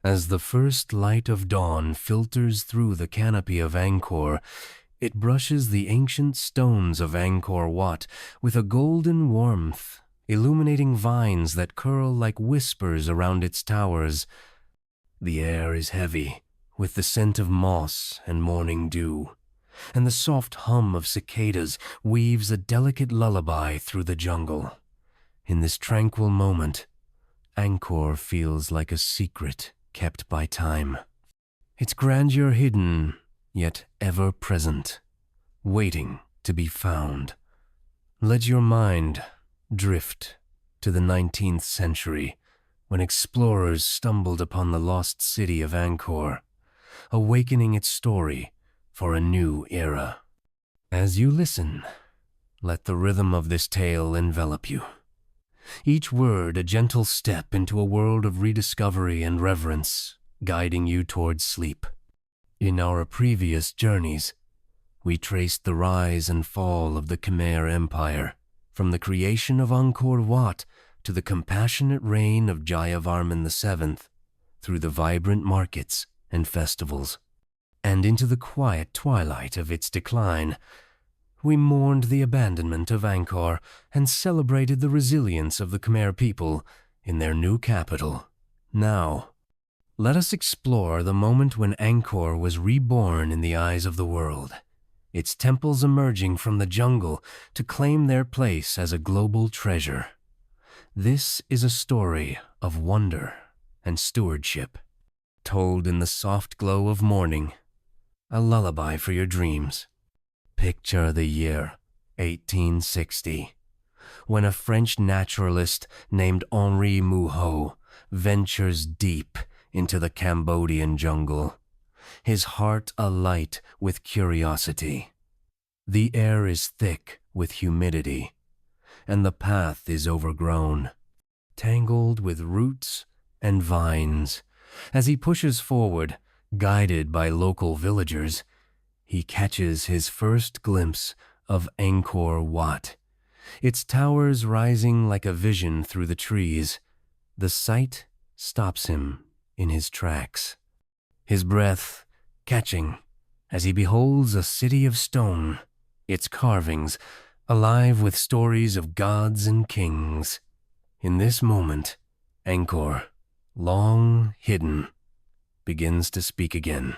As the first light of dawn filters through the canopy of Angkor, it brushes the ancient stones of Angkor Wat with a golden warmth, illuminating vines that curl like whispers around its towers. The air is heavy, with the scent of moss and morning dew, and the soft hum of cicadas weaves a delicate lullaby through the jungle. In this tranquil moment, Angkor feels like a secret kept by time. Its grandeur hidden, yet ever present, waiting to be found. Let your mind drift to the 19th century, when explorers stumbled upon the lost city of Angkor, awakening its story for a new era. As you listen, let the rhythm of this tale envelop you. Each word a gentle step into a world of rediscovery and reverence, guiding you towards sleep. In our previous journeys, we traced the rise and fall of the Khmer Empire, from the creation of Angkor Wat to the compassionate reign of Jayavarman II, through the vibrant markets and festivals, and into the quiet twilight of its decline. We mourned the abandonment of Angkor and celebrated the resilience of the Khmer people in their new capital. Now, let us explore the moment when Angkor was reborn in the eyes of the world, its temples emerging from the jungle to claim their place as a global treasure. This is a story of wonder and stewardship, told in the soft glow of morning, a lullaby for your dreams. Picture the year 1860, when a French naturalist named Henri Mouhot ventures deep into the Cambodian jungle, his heart alight with curiosity. The air is thick with humidity, and the path is overgrown, tangled with roots and vines. As he pushes forward, guided by local villagers, he catches his first glimpse of Angkor Wat, its towers rising like a vision through the trees. The sight stops him in his tracks, his breath catching as he beholds a city of stone, its carvings alive with stories of gods and kings. In this moment, Angkor, long hidden, begins to speak again,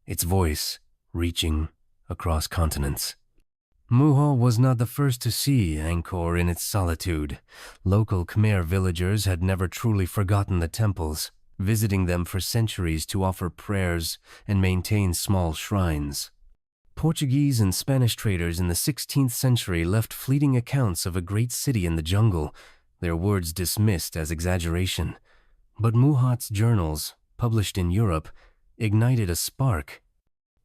its voice reaching across continents. Mouhot was not the first to see Angkor in its solitude. Local Khmer villagers had never truly forgotten the temples, visiting them for centuries to offer prayers and maintain small shrines. Portuguese and Spanish traders in the 16th century left fleeting accounts of a great city in the jungle, their words dismissed as exaggeration. But Mouhot's journals, published in Europe, ignited a spark.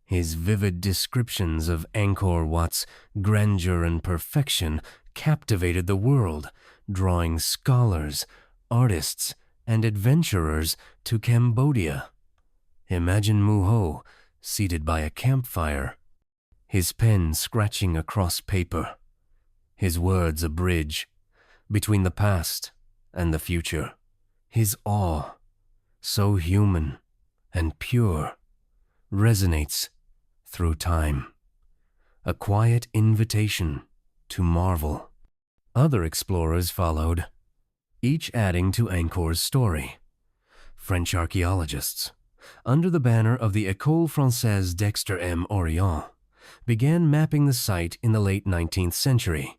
His vivid descriptions of Angkor Wat's grandeur and perfection captivated the world, drawing scholars, artists, and adventurers to Cambodia. Imagine Mouhot seated by a campfire, his pen scratching across paper, his words a bridge between the past and the future. His awe, so human and pure, resonates through time, a quiet invitation to marvel. Other explorers followed, each adding to Angkor's story. French archaeologists, under the banner of the École Française d'Extrême-Orient, began mapping the site in the late 19th century.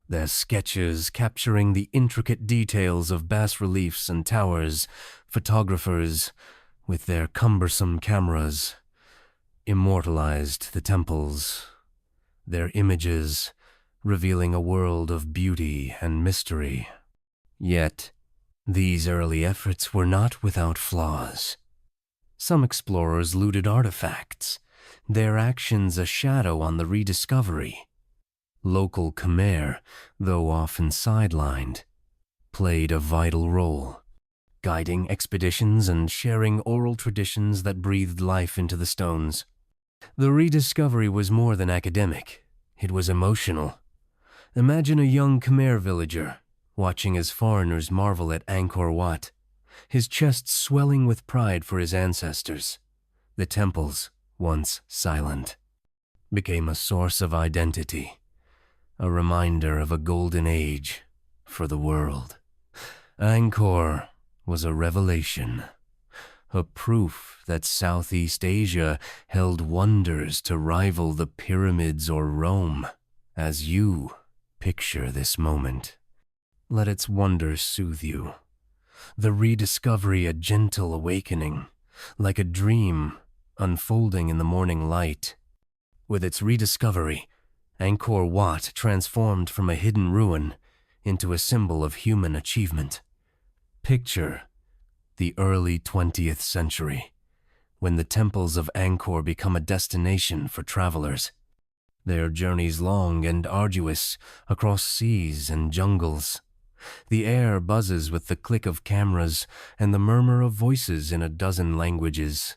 Their sketches capturing the intricate details of bas-reliefs and towers, photographers, with their cumbersome cameras, immortalized the temples, their images revealing a world of beauty and mystery. Yet, these early efforts were not without flaws. Some explorers looted artifacts, their actions a shadow on the rediscovery. Local Khmer, though often sidelined, played a vital role, guiding expeditions and sharing oral traditions that breathed life into the stones. The rediscovery was more than academic. It was emotional. Imagine a young Khmer villager watching as foreigners marvel at Angkor Wat, his chest swelling with pride for his ancestors. The temples, once silent, became a source of identity, a reminder of a golden age for the world. Angkor was a revelation, a proof that Southeast Asia held wonders to rival the pyramids or Rome. As you picture this moment, let its wonders soothe you, the rediscovery a gentle awakening, like a dream unfolding in the morning light. With its rediscovery, Angkor Wat transformed from a hidden ruin into a symbol of human achievement. Picture the early 20th century, when the temples of Angkor become a destination for travelers. Their journeys long and arduous across seas and jungles. The air buzzes with the click of cameras and the murmur of voices in a dozen languages.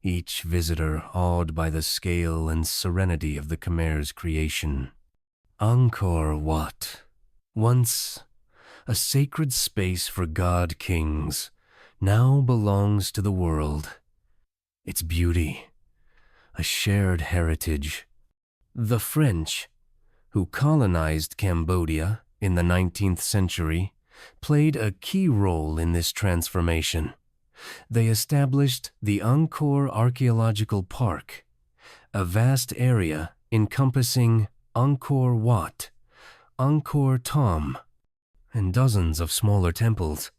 Each visitor awed by the scale and serenity of the Khmer's creation. Angkor Wat, once a sacred space for god-kings, now belongs to the world. Its beauty, a shared heritage. The French, who colonized Cambodia in the 19th century, played a key role in this transformation. They established the Angkor Archaeological Park, a vast area encompassing Angkor Wat, Angkor Thom, and dozens of smaller temples.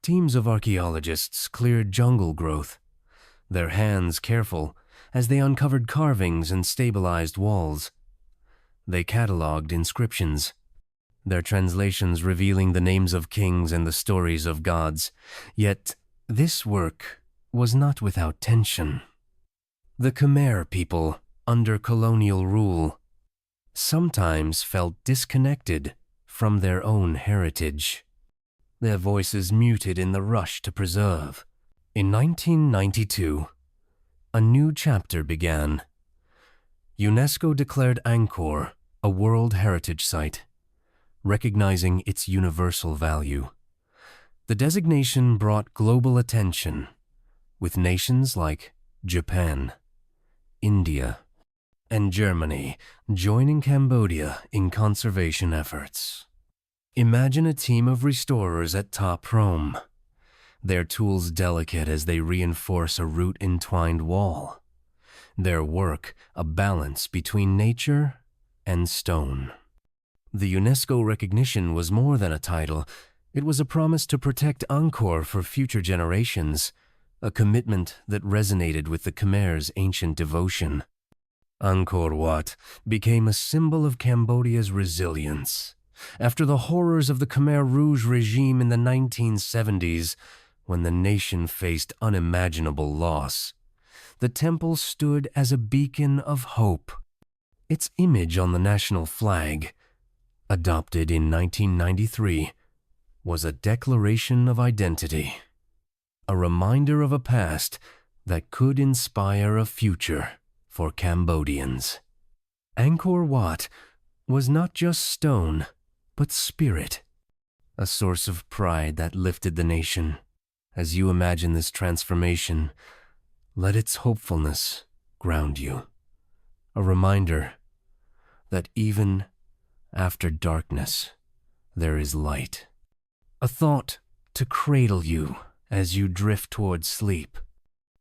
Teams of archaeologists cleared jungle growth, their hands careful as they uncovered carvings and stabilized walls. They cataloged inscriptions, their translations revealing the names of kings and the stories of gods. Yet this work was not without tension. The Khmer people, under colonial rule, sometimes felt disconnected from their own heritage, their voices muted in the rush to preserve. In 1992, a new chapter began. UNESCO declared Angkor a World Heritage Site, recognizing its universal value. The designation brought global attention, with nations like Japan, India, and Germany joining Cambodia in conservation efforts. Imagine a team of restorers at top Rome, their tools delicate as they reinforce a root-entwined wall, their work a balance between nature and stone. The UNESCO recognition was more than a title. It was a promise to protect Angkor for future generations, a commitment that resonated with the Khmer's ancient devotion. Angkor Wat became a symbol of Cambodia's resilience. After the horrors of the Khmer Rouge regime in the 1970s, when the nation faced unimaginable loss, the temple stood as a beacon of hope. Its image on the national flag, adopted in 1993, was a declaration of identity, a reminder of a past that could inspire a future for Cambodians. Angkor Wat was not just stone, but spirit, a source of pride that lifted the nation. As you imagine this transformation, let its hopefulness ground you, a reminder that even after darkness, there is light. A thought to cradle you as you drift towards sleep.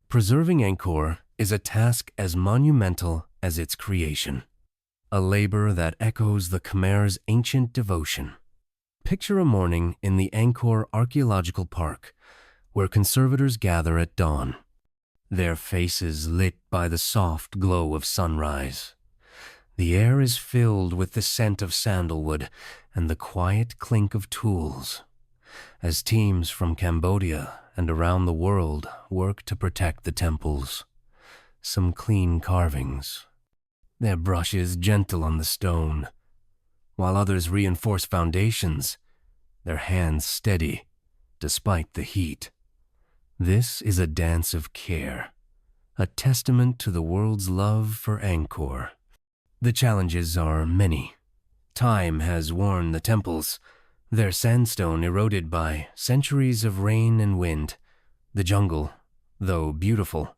Preserving Angkor is a task as monumental as its creation, a labor that echoes the Khmer's ancient devotion. Picture a morning in the Angkor Archaeological Park, where conservators gather at dawn, their faces lit by the soft glow of sunrise. The air is filled with the scent of sandalwood and the quiet clink of tools, as teams from Cambodia and around the world work to protect the temples. Some clean carvings, their brushes gentle on the stone, while others reinforce foundations, their hands steady despite the heat. This is a dance of care, a testament to the world's love for Angkor. The challenges are many. Time has worn the temples, Their sandstone eroded by centuries of rain and wind. The jungle, though beautiful,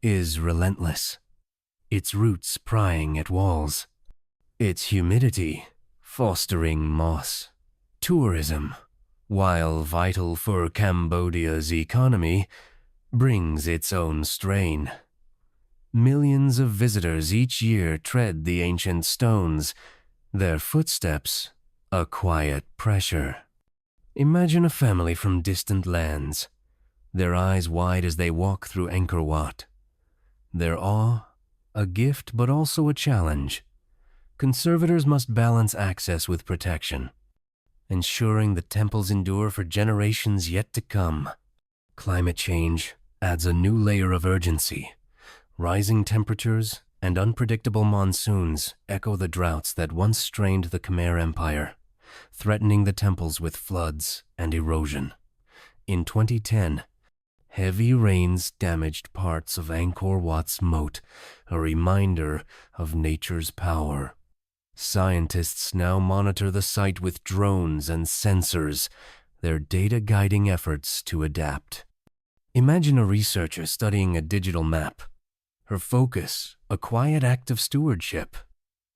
is relentless, its roots prying at walls, its humidity fostering moss. Tourism, while vital for Cambodia's economy, brings its own strain. Millions of visitors each year tread the ancient stones, their footsteps a quiet pressure. Imagine a family from distant lands, their eyes wide as they walk through Angkor Wat. Their awe, a gift but also a challenge. Conservators must balance access with protection, ensuring the temples endure for generations yet to come. Climate change adds a new layer of urgency. Rising temperatures and unpredictable monsoons echo the droughts that once strained the Khmer Empire, threatening the temples with floods and erosion. In 2010, heavy rains damaged parts of Angkor Wat's moat, a reminder of nature's power. Scientists now monitor the site with drones and sensors, their data guiding efforts to adapt. Imagine a researcher studying a digital map. Her focus, a quiet act of stewardship.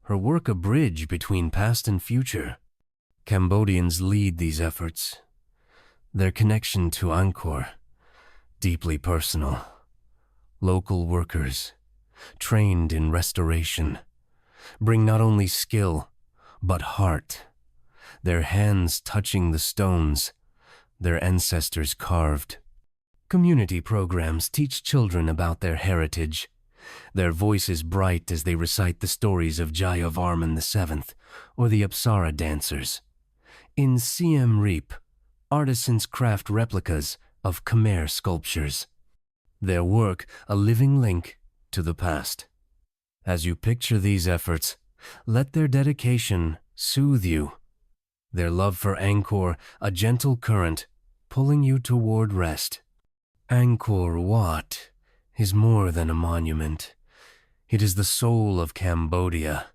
Her work, a bridge between past and future. Cambodians lead these efforts. Their connection to Angkor, deeply personal. Local workers, trained in restoration, bring not only skill, but heart. Their hands touching the stones, their ancestors carved. Community programs teach children about their heritage. Their voices bright as they recite the stories of Jayavarman II or the Apsara dancers. In Siem Reap, artisans craft replicas of Khmer sculptures. Their work a living link to the past. As you picture these efforts, let their dedication soothe you. Their love for Angkor, a gentle current pulling you toward rest. Angkor Wat is more than a monument. It is the soul of Cambodia,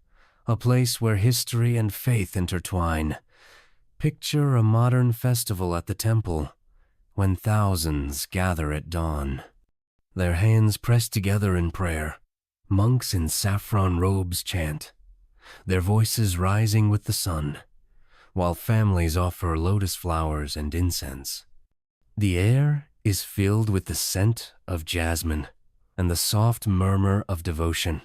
a place where history and faith intertwine. Picture a modern festival at the temple, when thousands gather at dawn. Their hands pressed together in prayer. Monks in saffron robes chant, their voices rising with the sun, while families offer lotus flowers and incense. The air is filled with the scent of jasmine and the soft murmur of devotion,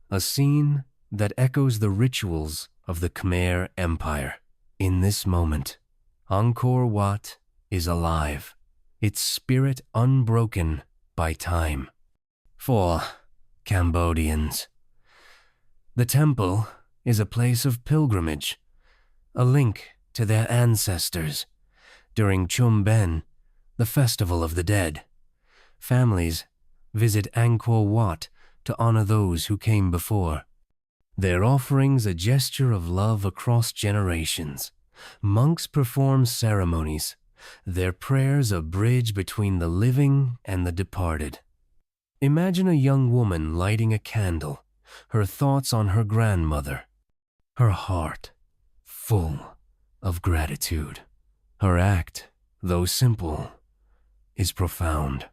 a scene that echoes the rituals of the Khmer Empire. In this moment, Angkor Wat is alive, its spirit unbroken by time. For Cambodians, the temple is a place of pilgrimage, a link to their ancestors. During Chum Ben, the festival of the dead, families visit Angkor Wat to honor those who came before. Their offerings a gesture of love across generations. Monks perform ceremonies, their prayers a bridge between the living and the departed. Imagine a young woman lighting a candle, her thoughts on her grandmother, her heart full of gratitude. Her act, though simple, is profound.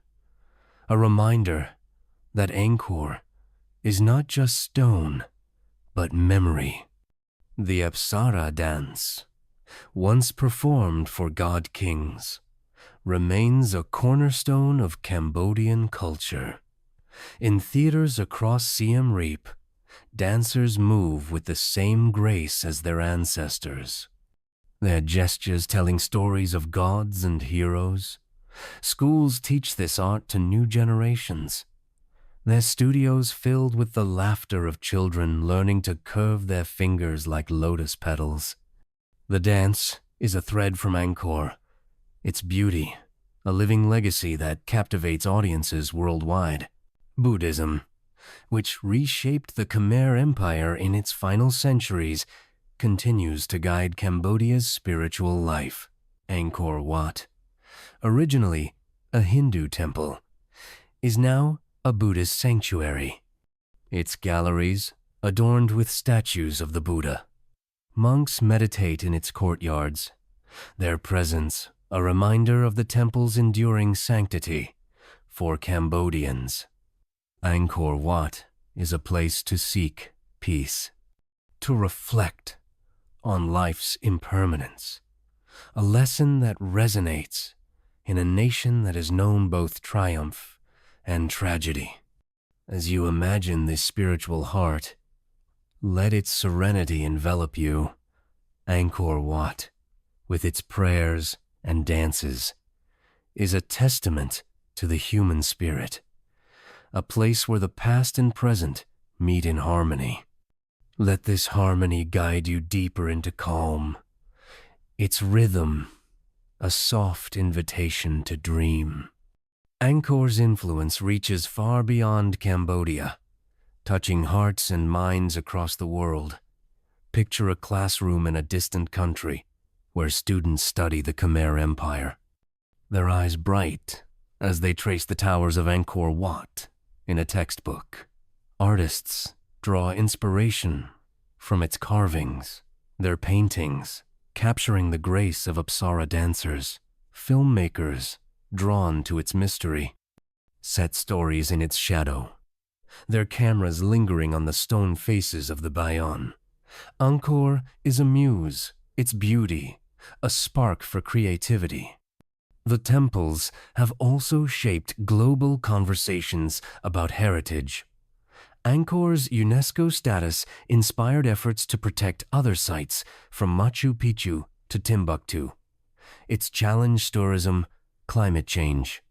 A reminder that Angkor is not just stone, but memory. The Apsara dance, once performed for god kings, remains a cornerstone of Cambodian culture. In theaters across Siem Reap, dancers move with the same grace as their ancestors, their gestures telling stories of gods and heroes. Schools teach this art to new generations, their studios filled with the laughter of children learning to curve their fingers like lotus petals. The dance is a thread from Angkor, its beauty, a living legacy that captivates audiences worldwide. Buddhism, which reshaped the Khmer Empire in its final centuries, continues to guide Cambodia's spiritual life. Angkor Wat, originally a Hindu temple, is now a Buddhist sanctuary. Its galleries adorned with statues of the Buddha. Monks meditate in its courtyards, their presence a reminder of the temple's enduring sanctity for Cambodians. Angkor Wat is a place to seek peace, to reflect on life's impermanence, a lesson that resonates in a nation that has known both triumph and tragedy. As you imagine this spiritual heart, let its serenity envelop you. Angkor Wat, with its prayers and dances, is a testament to the human spirit, a place where the past and present meet in harmony. Let this harmony guide you deeper into calm, its rhythm a soft invitation to dream. Angkor's influence reaches far beyond Cambodia, touching hearts and minds across the world. Picture a classroom in a distant country where students study the Khmer Empire, their eyes bright as they trace the towers of Angkor Wat in a textbook. Artists draw inspiration from its carvings, their paintings, capturing the grace of Apsara dancers. Filmmakers, drawn to its mystery, set stories in its shadow, their cameras lingering on the stone faces of the Bayon. Angkor is a muse, its beauty, a spark for creativity. The temples have also shaped global conversations about heritage. Angkor's UNESCO status inspired efforts to protect other sites from Machu Picchu to Timbuktu. Its challenged tourism, climate change.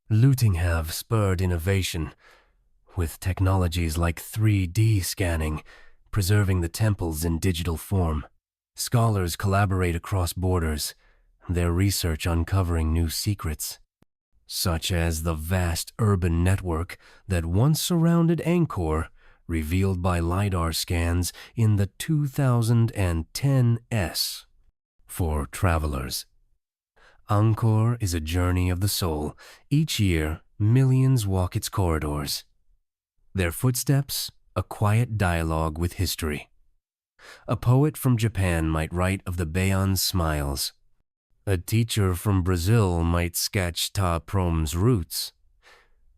Looting have spurred innovation, with technologies like 3D scanning preserving the temples in digital form. Scholars collaborate across borders, their research uncovering new secrets, such as the vast urban network that once surrounded Angkor, revealed by LiDAR scans in the 2010s. For travelers, Angkor is a journey of the soul. Each year, millions walk its corridors. Their footsteps, a quiet dialogue with history. A poet from Japan might write of the Bayon's smiles. A teacher from Brazil might sketch Ta Prom's roots.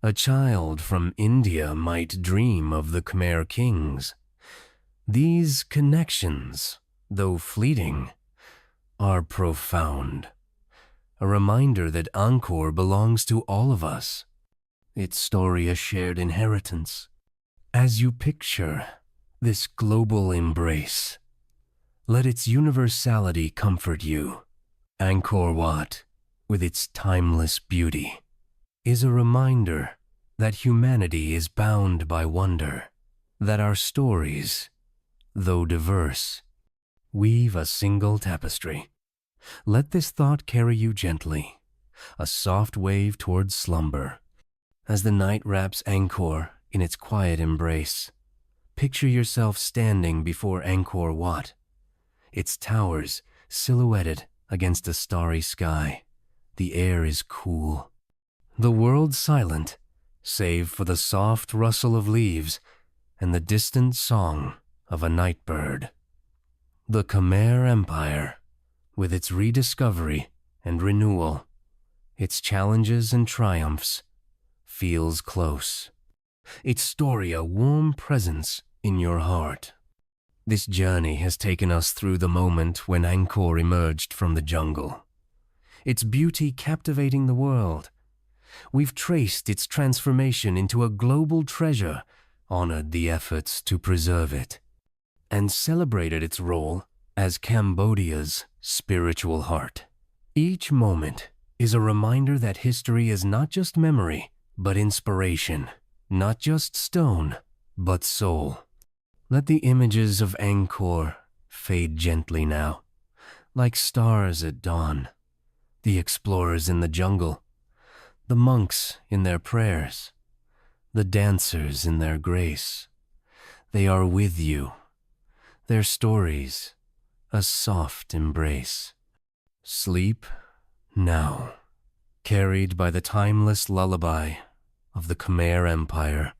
A child from India might dream of the Khmer kings. These connections, though fleeting, are profound. A reminder that Angkor belongs to all of us, its story a shared inheritance. As you picture this global embrace, let its universality comfort you. Angkor Wat, with its timeless beauty, is a reminder that humanity is bound by wonder, that our stories, though diverse, weave a single tapestry. Let this thought carry you gently, a soft wave towards slumber. As the night wraps Angkor in its quiet embrace, picture yourself standing before Angkor Wat, its towers silhouetted against a starry sky. The air is cool, the world silent, save for the soft rustle of leaves and the distant song of a night bird. The Khmer Empire, with its rediscovery and renewal, its challenges and triumphs, feels close. Its story a warm presence in your heart. This journey has taken us through the moment when Angkor emerged from the jungle, its beauty captivating the world. We've traced its transformation into a global treasure, honored the efforts to preserve it, and celebrated its role as Cambodia's spiritual heart. Each moment is a reminder that history is not just memory, but inspiration, not just stone, but soul. Let the images of Angkor fade gently now, like stars at dawn. The explorers in the jungle, the monks in their prayers, the dancers in their grace. They are with you, their stories a soft embrace. Sleep now, carried by the timeless lullaby of the Khmer Empire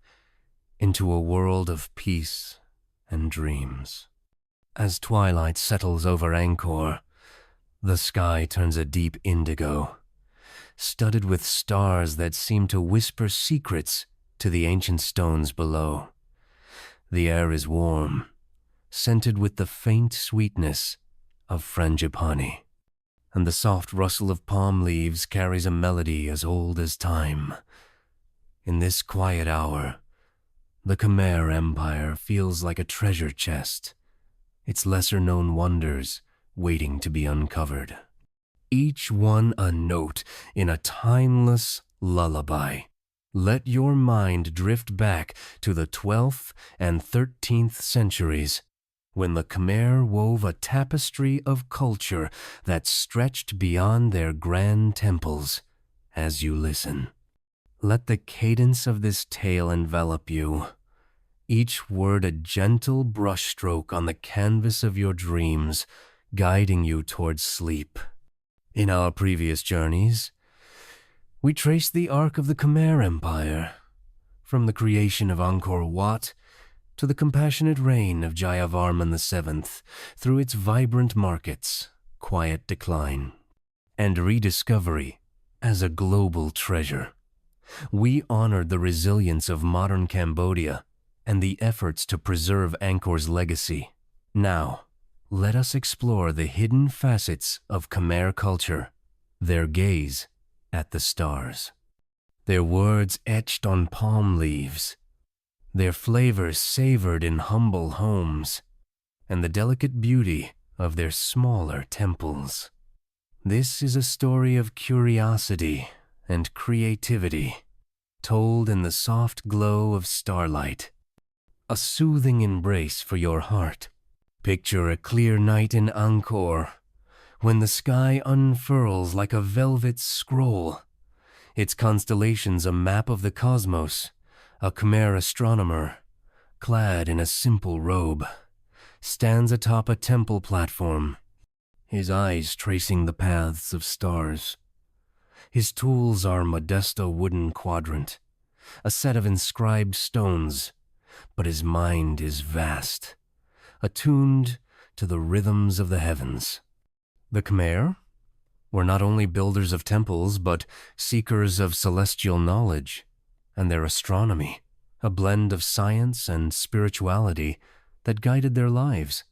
into a world of peace and dreams. As twilight settles over Angkor, The sky turns a deep indigo, studded with stars that seem to whisper secrets to the ancient stones below. The air is warm, scented with the faint sweetness of frangipani, and the soft rustle of palm leaves carries a melody as old as time. In this quiet hour, the Khmer Empire feels like a treasure chest, its lesser-known wonders waiting to be uncovered. Each one a note in a timeless lullaby. Let your mind drift back to the 12th and 13th centuries, when the Khmer wove a tapestry of culture that stretched beyond their grand temples. As you listen, let the cadence of this tale envelop you, each word a gentle brushstroke on the canvas of your dreams, guiding you towards sleep. In our previous journeys, we traced the arc of the Khmer Empire, from the creation of Angkor Wat to the compassionate reign of Jayavarman II, through its vibrant markets, quiet decline, and rediscovery as a global treasure. We honored the resilience of modern Cambodia and the efforts to preserve Angkor's legacy. Now, let us explore the hidden facets of Khmer culture, their gaze at the stars, their words etched on palm leaves, their flavors savored in humble homes, and the delicate beauty of their smaller temples. This is a story of curiosity and creativity, told in the soft glow of starlight, a soothing embrace for your heart. Picture a clear night in Angkor, when the sky unfurls like a velvet scroll, its constellations a map of the cosmos. A Khmer astronomer, clad in a simple robe, stands atop a temple platform, his eyes tracing the paths of stars. His tools are a modesto wooden quadrant, a set of inscribed stones, but his mind is vast, attuned to the rhythms of the heavens. The Khmer were not only builders of temples, but seekers of celestial knowledge, and their astronomy, a blend of science and spirituality that guided their lives.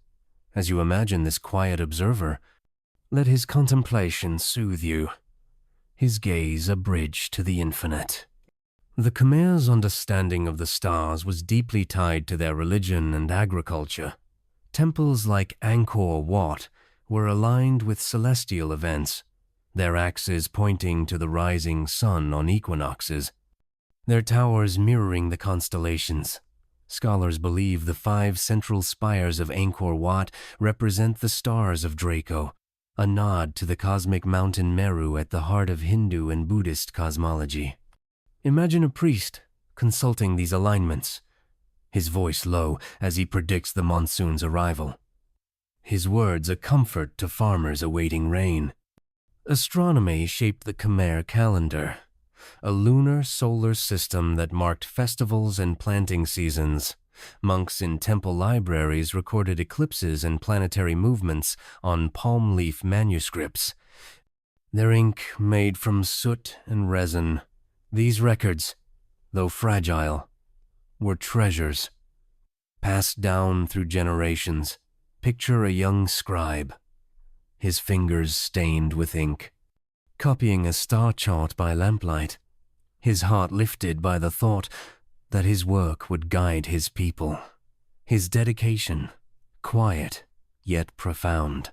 As you imagine this quiet observer, let his contemplation soothe you, his gaze a bridge to the infinite. The Khmer's understanding of the stars was deeply tied to their religion and agriculture. Temples like Angkor Wat were aligned with celestial events, their axes pointing to the rising sun on equinoxes, their towers mirroring the constellations. Scholars believe the 5 central spires of Angkor Wat represent the stars of Draco, a nod to the cosmic mountain Meru at the heart of Hindu and Buddhist cosmology. Imagine a priest consulting these alignments, his voice low as he predicts the monsoon's arrival, his words a comfort to farmers awaiting rain. Astronomy shaped the Khmer calendar, a lunar solar system that marked festivals and planting seasons. Monks in temple libraries recorded eclipses and planetary movements on palm leaf manuscripts, their ink made from soot and resin. These records, though fragile, were treasures, passed down through generations. Picture a young scribe, his fingers stained with ink, copying a star chart by lamplight, his heart lifted by the thought that his work would guide his people. His dedication, quiet yet profound,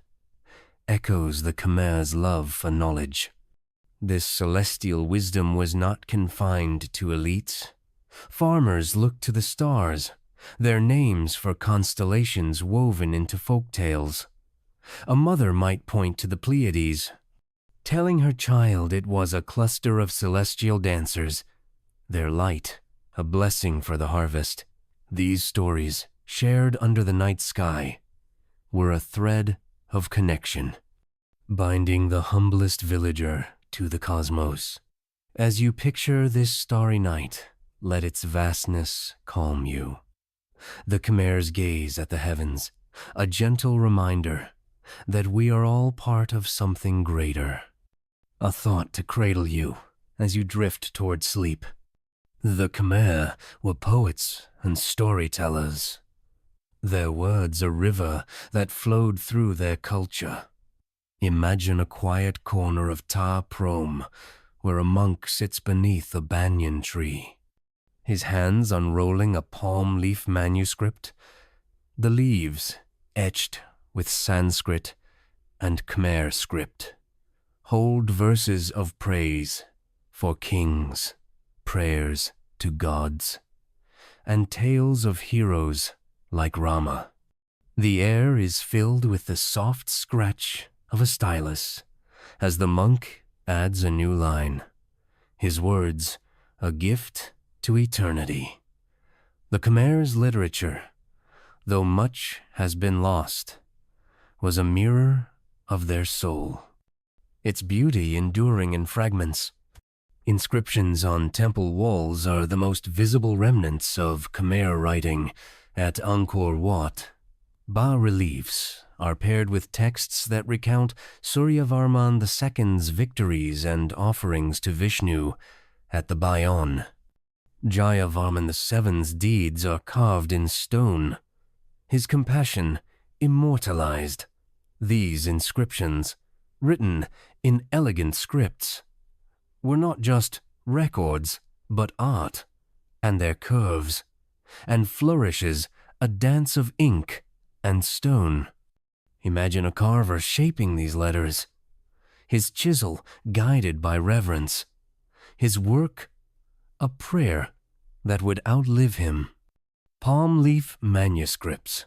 echoes the Khmer's love for knowledge. This celestial wisdom was not confined to elites. Farmers looked to the stars, their names for constellations woven into folk tales. A mother might point to the Pleiades, telling her child it was a cluster of celestial dancers, their light a blessing for the harvest. These stories, shared under the night sky, were a thread of connection, binding the humblest villager to the cosmos. As you picture this starry night, let its vastness calm you. The Khmer's gaze at the heavens, a gentle reminder that we are all part of something greater. A thought to cradle you as you drift toward sleep. The Khmer were poets and storytellers. Their words a river that flowed through their culture. Imagine a quiet corner of Ta Prohm where a monk sits beneath a banyan tree, his hands unrolling a palm leaf manuscript, the leaves etched with Sanskrit and Khmer script hold verses of praise for kings, prayers to gods, and tales of heroes like Rama. The air is filled with the soft scratch of a stylus as the monk adds a new line, his words a gift to eternity. The Khmer's literature, though much has been lost, was a mirror of their soul, its beauty enduring in fragments. Inscriptions on temple walls are the most visible remnants of Khmer writing at Angkor Wat. Bas-reliefs are paired with texts that recount Suryavarman II's victories and offerings to Vishnu at the Bayon. Jayavarman VII's deeds are carved in stone, his compassion immortalized. These inscriptions, written in elegant scripts, were not just records, but art, and their curves and flourishes a dance of ink and stone. Imagine a carver shaping these letters, his chisel guided by reverence, his work a prayer that would outlive him. Palm leaf manuscripts,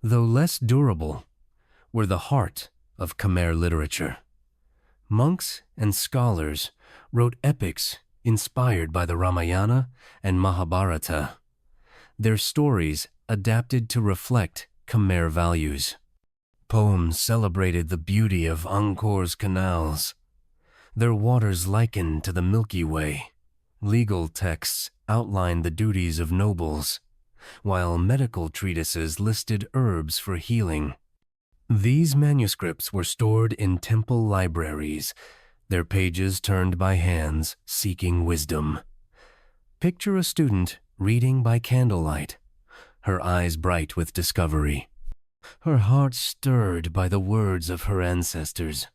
though less durable, were the heart of Khmer literature. Monks and scholars wrote epics inspired by the Ramayana and Mahabharata, their stories adapted to reflect Khmer values. Poems celebrated the beauty of Angkor's canals, their waters likened to the Milky Way. Legal texts outlined the duties of nobles, while medical treatises listed herbs for healing. These manuscripts were stored in temple libraries, their pages turned by hands seeking wisdom. Picture a student reading by candlelight, her eyes bright with discovery, her heart stirred by the words of her ancestors.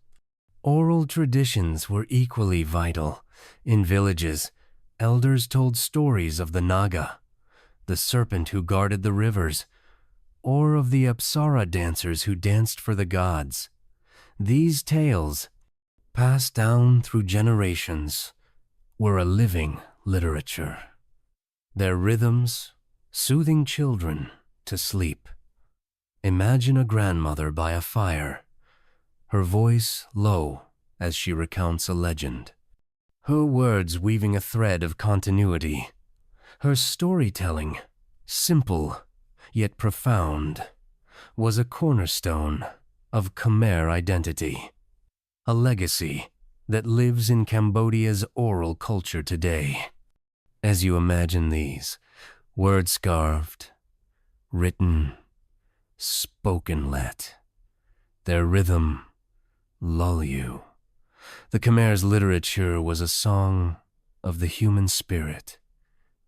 Oral traditions were equally vital. In villages, elders told stories of the Naga, the serpent who guarded the rivers, or of the Apsara dancers who danced for the gods. These tales, passed down through generations, were a living literature. Their rhythms soothing children to sleep. Imagine a grandmother by a fire, her voice low as she recounts a legend, her words weaving a thread of continuity, her storytelling, simple yet profound, was a cornerstone of Khmer identity, a legacy that lives in Cambodia's oral culture today. As you imagine these, words carved, written, spoken let, their rhythm lull you. The Khmer's literature was a song of the human spirit,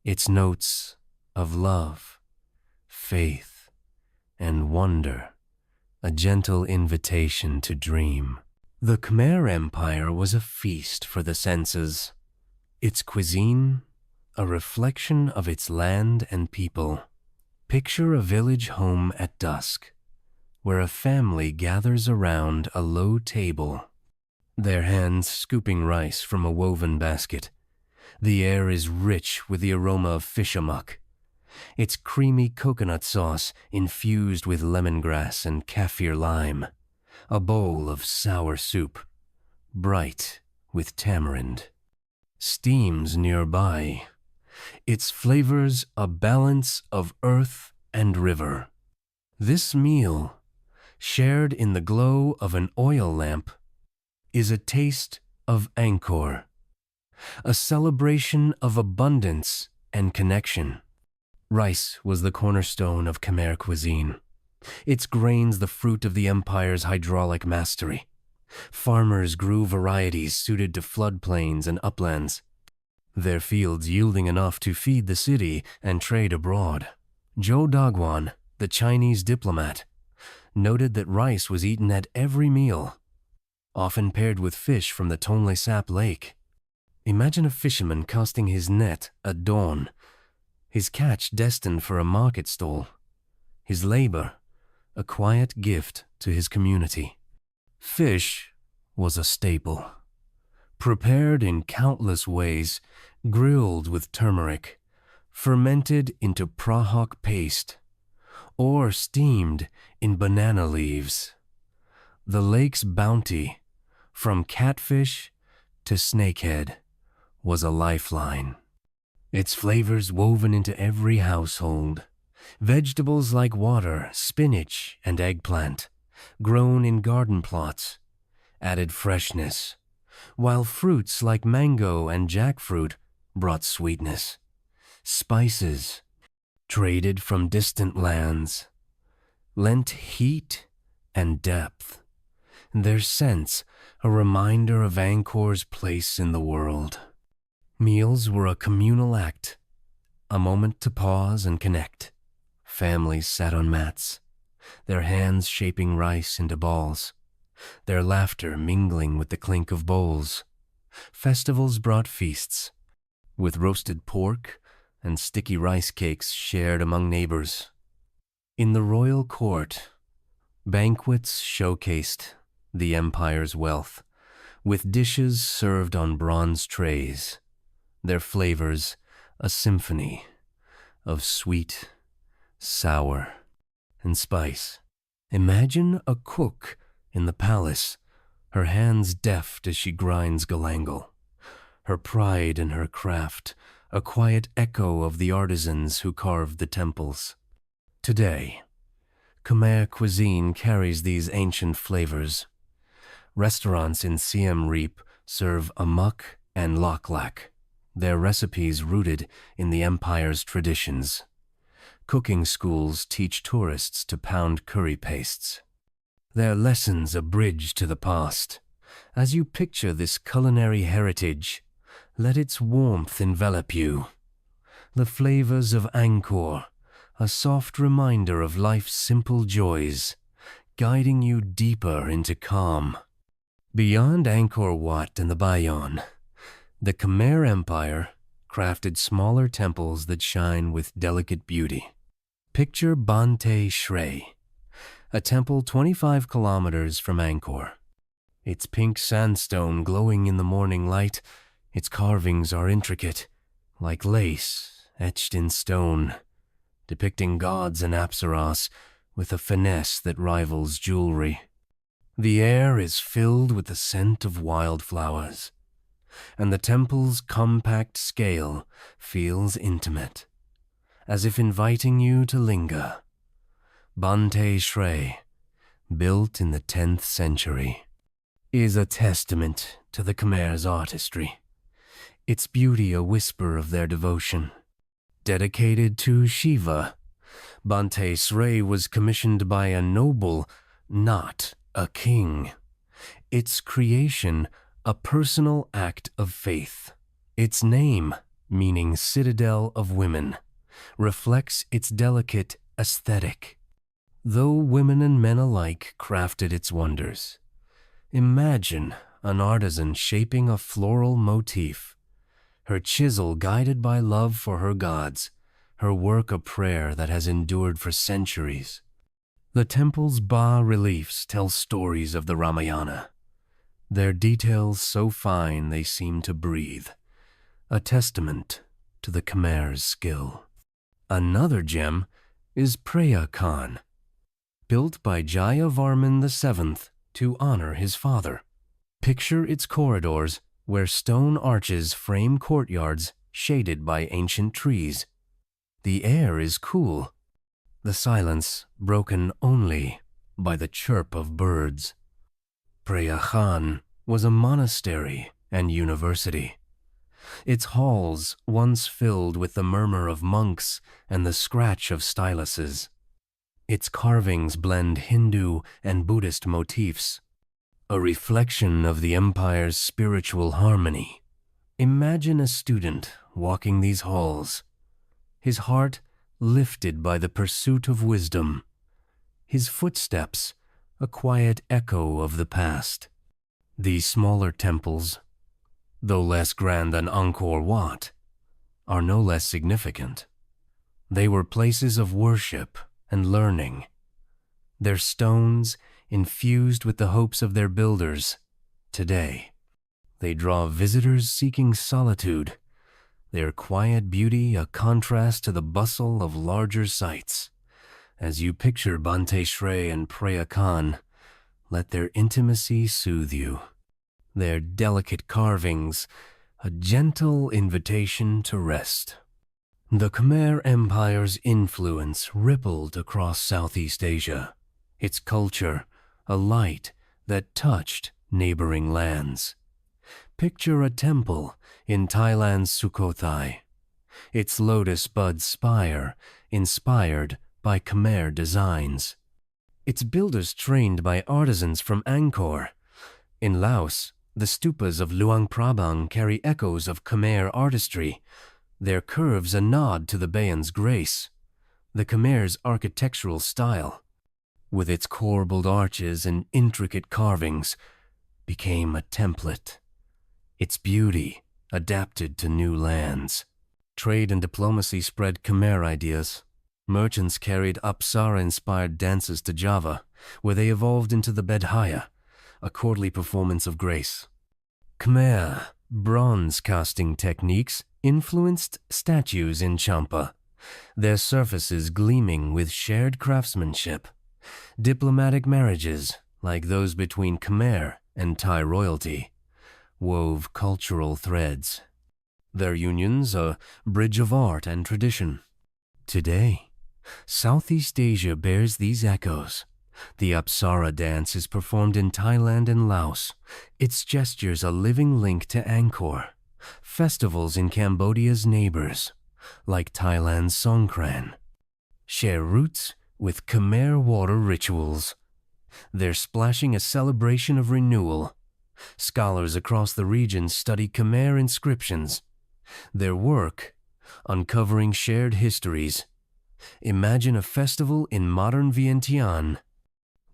its notes of love, faith, and wonder, a gentle invitation to dream. The Khmer Empire was a feast for the senses, its cuisine a reflection of its land and people. Picture a village home at dusk, where a family gathers around a low table, their hands scooping rice from a woven basket. The air is rich with the aroma of fish amok, its creamy coconut sauce infused with lemongrass and kaffir lime, a bowl of sour soup, bright with tamarind, steams nearby, its flavors a balance of earth and river. This meal, shared in the glow of an oil lamp, is a taste of Angkor, a celebration of abundance and connection. Rice was the cornerstone of Khmer cuisine, its grains the fruit of the empire's hydraulic mastery. Farmers grew varieties suited to floodplains and uplands, their fields yielding enough to feed the city and trade abroad. Zhou Daguan, the Chinese diplomat, noted that rice was eaten at every meal, often paired with fish from the Tonle Sap Lake. Imagine a fisherman casting his net at dawn, his catch destined for a market stall, his labor a quiet gift to his community. Fish was a staple, prepared in countless ways, grilled with turmeric, fermented into prahok paste, or steamed in banana leaves. The lake's bounty, from catfish to snakehead, was a lifeline. Its flavors woven into every household. Vegetables like water, spinach, and eggplant, grown in garden plots, added freshness, while fruits like mango and jackfruit brought sweetness. Spices, traded from distant lands, lent heat and depth, their scents a reminder of Angkor's place in the world. Meals were a communal act, a moment to pause and connect. Families sat on mats, their hands shaping rice into balls, their laughter mingling with the clink of bowls. Festivals brought feasts, with roasted pork and sticky rice cakes shared among neighbors. In the royal court, banquets showcased the empire's wealth, with dishes served on bronze trays, their flavors a symphony of sweet, sour, and spice. Imagine a cook in the palace, her hands deft as she grinds galangal, her pride in her craft a quiet echo of the artisans who carved the temples. Today, Khmer cuisine carries these ancient flavors. Restaurants in Siem Reap serve amok and laklak, their recipes rooted in the empire's traditions. Cooking schools teach tourists to pound curry pastes, their lessons a bridge to the past. As you picture this culinary heritage, let its warmth envelop you. The flavors of Angkor, a soft reminder of life's simple joys, guiding you deeper into calm. Beyond Angkor Wat and the Bayon, the Khmer Empire crafted smaller temples that shine with delicate beauty. Picture Bante Shrey, a temple 25 kilometers from Angkor. Its pink sandstone glowing in the morning light, its carvings are intricate, like lace etched in stone, depicting gods and apsaras with a finesse that rivals jewelry. The air is filled with the scent of wildflowers, and the temple's compact scale feels intimate, as if inviting you to linger. Bante Shrey, built in the 10th century, is a testament to the Khmer's artistry, its beauty a whisper of their devotion. Dedicated to Shiva, Bante Shrey was commissioned by a noble, not a king. Its creation a personal act of faith. Its name, meaning Citadel of Women, reflects its delicate aesthetic. Though women and men alike crafted its wonders, imagine an artisan shaping a floral motif, her chisel guided by love for her gods, her work a prayer that has endured for centuries. The temple's bas-reliefs tell stories of the Ramayana, their details so fine they seem to breathe, a testament to the Khmer's skill. Another gem is Preah Khan, built by Jayavarman II to honor his father. Picture its corridors where stone arches frame courtyards shaded by ancient trees. The air is cool, the silence broken only by the chirp of birds. Preah Khan was a monastery and university, its halls once filled with the murmur of monks and the scratch of styluses. Its carvings blend Hindu and Buddhist motifs, a reflection of the empire's spiritual harmony. Imagine a student walking these halls, his heart lifted by the pursuit of wisdom, his footsteps a quiet echo of the past. These smaller temples, though less grand than Angkor Wat, are no less significant. They were places of worship and learning, their stones infused with the hopes of their builders. Today, they draw visitors seeking solitude, their quiet beauty a contrast to the bustle of larger sites. As you picture Bante Shre and Preah Khan, let their intimacy soothe you, their delicate carvings a gentle invitation to rest. The Khmer Empire's influence rippled across Southeast Asia, its culture a light that touched neighboring lands. Picture a temple in Thailand's Sukhothai, its lotus bud spire inspired by Khmer designs, its builders trained by artisans from Angkor. In Laos, the stupas of Luang Prabang carry echoes of Khmer artistry, their curves a nod to the Bayan's grace. The Khmer's architectural style, with its corbelled arches and intricate carvings, became a template, its beauty adapted to new lands. Trade and diplomacy spread Khmer ideas. Merchants carried Apsara-inspired dances to Java, where they evolved into the bedhaya, a courtly performance of grace. Khmer bronze casting techniques influenced statues in Champa, their surfaces gleaming with shared craftsmanship. Diplomatic marriages, like those between Khmer and Thai royalty, wove cultural threads, their unions a bridge of art and tradition. Today, Southeast Asia bears these echoes. The Apsara dance is performed in Thailand and Laos, its gestures a living link to Angkor. Festivals in Cambodia's neighbors, like Thailand's Songkran, share roots with Khmer water rituals, their splashing a celebration of renewal. Scholars across the region study Khmer inscriptions, their work uncovering shared histories. Imagine a festival in modern Vientiane,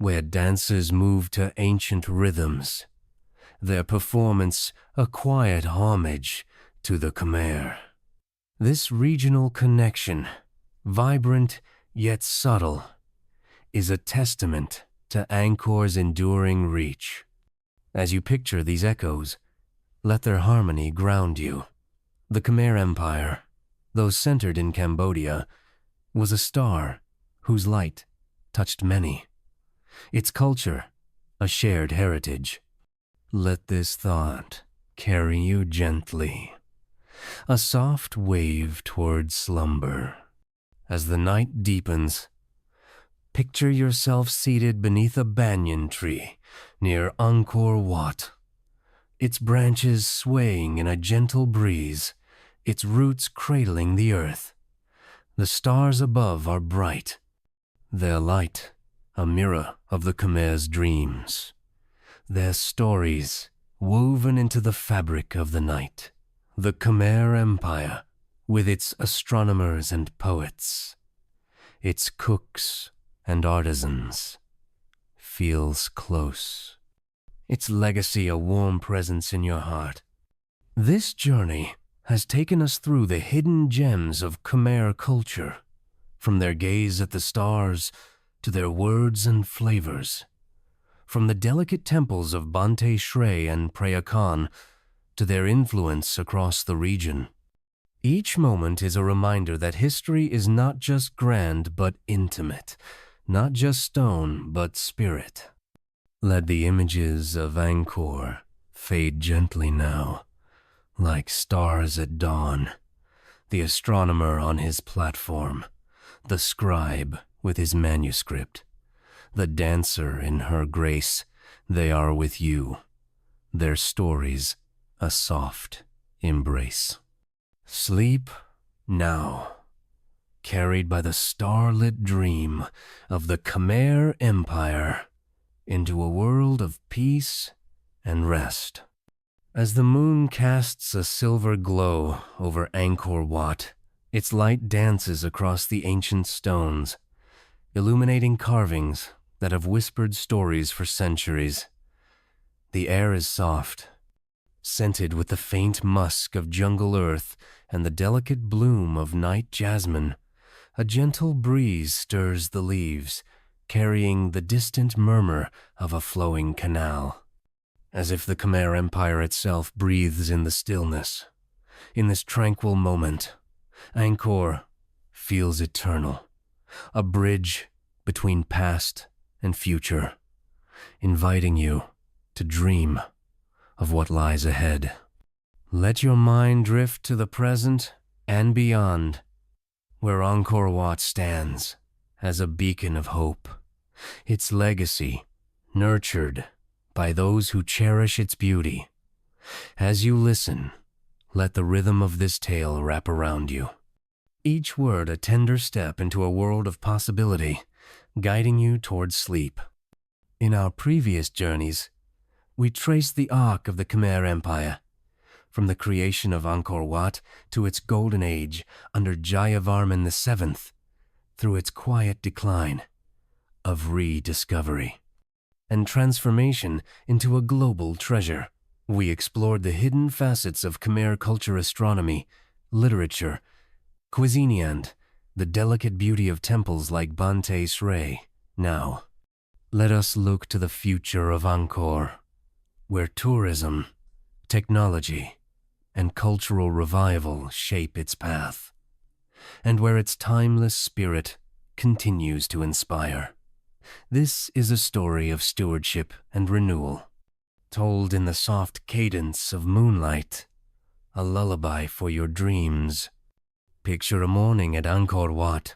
where dancers move to ancient rhythms, their performance a quiet homage to the Khmer. This regional connection, vibrant yet subtle, is a testament to Angkor's enduring reach. As you picture these echoes, let their harmony ground you. The Khmer Empire, though centered in Cambodia, was a star whose light touched many. Its culture, a shared heritage. Let this thought carry you gently, a soft wave toward slumber. As the night deepens, picture yourself seated beneath a banyan tree near Angkor Wat, its branches swaying in a gentle breeze, its roots cradling the earth. The stars above are bright, their light a mirror of the Khmer's dreams, their stories woven into the fabric of the night. The Khmer Empire, with its astronomers and poets, its cooks and artisans, feels close, its legacy a warm presence in your heart. This journey has taken us through the hidden gems of Khmer culture, from their gaze at the stars to their words and flavors, from the delicate temples of Bante Shre and Preah Khan to their influence across the region. Each moment is a reminder that history is not just grand but intimate, not just stone but spirit. Let the images of Angkor fade gently now, like stars at dawn, the astronomer on his platform, the scribe with his manuscript, the dancer in her grace. They are with you, their stories a soft embrace. Sleep now, carried by the starlit dream of the Khmer Empire into a world of peace and rest. As the moon casts a silver glow over Angkor Wat, its light dances across the ancient stones, illuminating carvings that have whispered stories for centuries. The air is soft, scented with the faint musk of jungle earth and the delicate bloom of night jasmine. A gentle breeze stirs the leaves, carrying the distant murmur of a flowing canal. As if the Khmer Empire itself breathes in the stillness. In this tranquil moment, Angkor feels eternal, a bridge between past and future, inviting you to dream of what lies ahead. Let your mind drift to the present and beyond, where Angkor Wat stands as a beacon of hope, its legacy nurtured by those who cherish its beauty. As you listen, let the rhythm of this tale wrap around you, each word a tender step into a world of possibility, guiding you towards sleep. In our previous journeys, we traced the arc of the Khmer Empire, from the creation of Angkor Wat to its golden age under Jayavarman II, through its quiet decline of rediscovery and transformation into a global treasure. We explored the hidden facets of Khmer culture, astronomy, literature, cuisine, and the delicate beauty of temples like Bante Sray. Now, let us look to the future of Angkor, where tourism, technology, and cultural revival shape its path, and where its timeless spirit continues to inspire. This is a story of stewardship and renewal, told in the soft cadence of moonlight, a lullaby for your dreams. Picture a morning at Angkor Wat,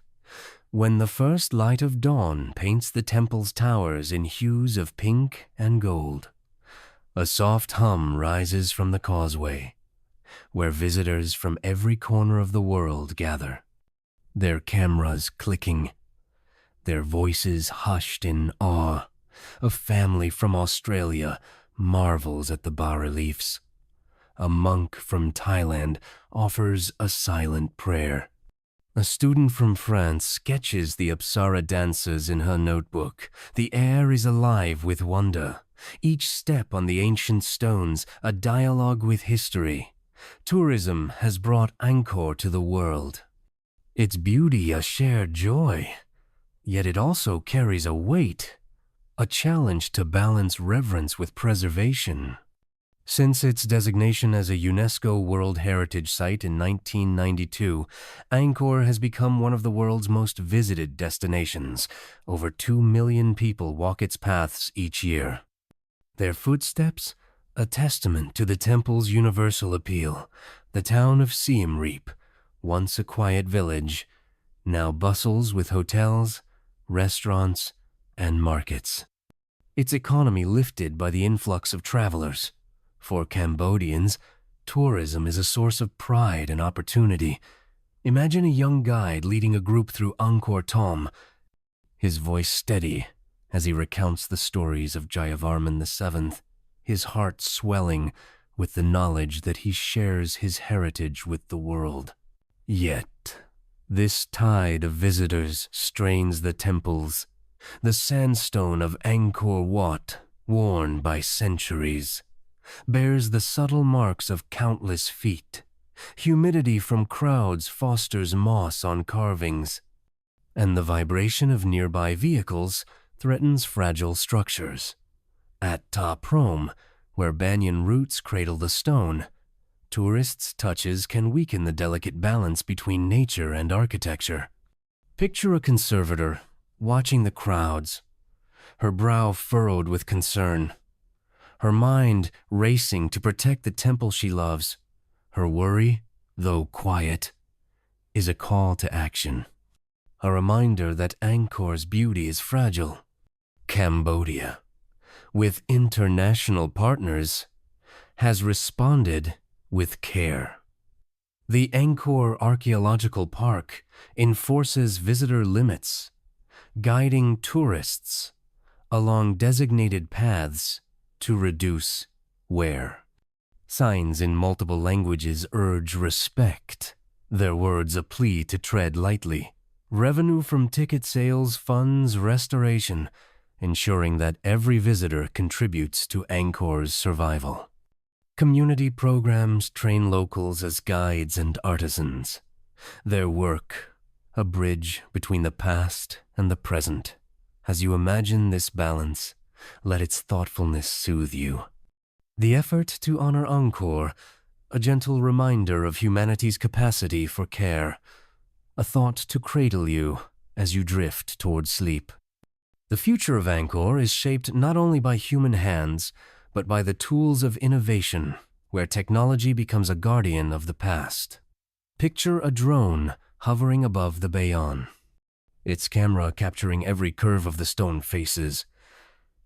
when the first light of dawn paints the temple's towers in hues of pink and gold. A soft hum rises from the causeway, where visitors from every corner of the world gather, their cameras clicking, their voices hushed in awe. A family from Australia marvels at the bas-reliefs. A monk from Thailand offers a silent prayer. A student from France sketches the Apsara dances in her notebook. The air is alive with wonder. Each step on the ancient stones, a dialogue with history. Tourism has brought Angkor to the world. Its beauty a shared joy, yet it also carries a weight, a challenge to balance reverence with preservation. Since its designation as a UNESCO World Heritage Site in 1992, Angkor has become one of the world's most visited destinations. Over 2 million people walk its paths each year. Their footsteps, a testament to the temple's universal appeal. The town of Siem Reap, once a quiet village, now bustles with hotels, restaurants, and markets. Its economy lifted by the influx of travelers. For Cambodians, tourism is a source of pride and opportunity. Imagine a young guide leading a group through Angkor Thom, his voice steady as he recounts the stories of Jayavarman II, his heart swelling with the knowledge that he shares his heritage with the world. Yet, this tide of visitors strains the temples, the sandstone of Angkor Wat, worn by centuries, bears the subtle marks of countless feet. Humidity from crowds fosters moss on carvings, and the vibration of nearby vehicles threatens fragile structures. At Ta Prohm, where banyan roots cradle the stone, tourists' touches can weaken the delicate balance between nature and architecture. Picture a conservator watching the crowds, her brow furrowed with concern, her mind racing to protect the temple she loves. Her worry, though quiet, is a call to action, a reminder that Angkor's beauty is fragile. Cambodia, with international partners, has responded with care. The Angkor Archaeological Park enforces visitor limits, guiding tourists along designated paths to reduce wear. Signs in multiple languages urge respect, their words a plea to tread lightly. Revenue from ticket sales funds restoration, ensuring that every visitor contributes to Angkor's survival. Community programs train locals as guides and artisans. Their work, a bridge between the past and the present. As you imagine this balance, let its thoughtfulness soothe you. The effort to honor Angkor, a gentle reminder of humanity's capacity for care, a thought to cradle you as you drift toward sleep. The future of Angkor is shaped not only by human hands, but by the tools of innovation, where technology becomes a guardian of the past. Picture a drone hovering above the Bayon, its camera capturing every curve of the stone faces,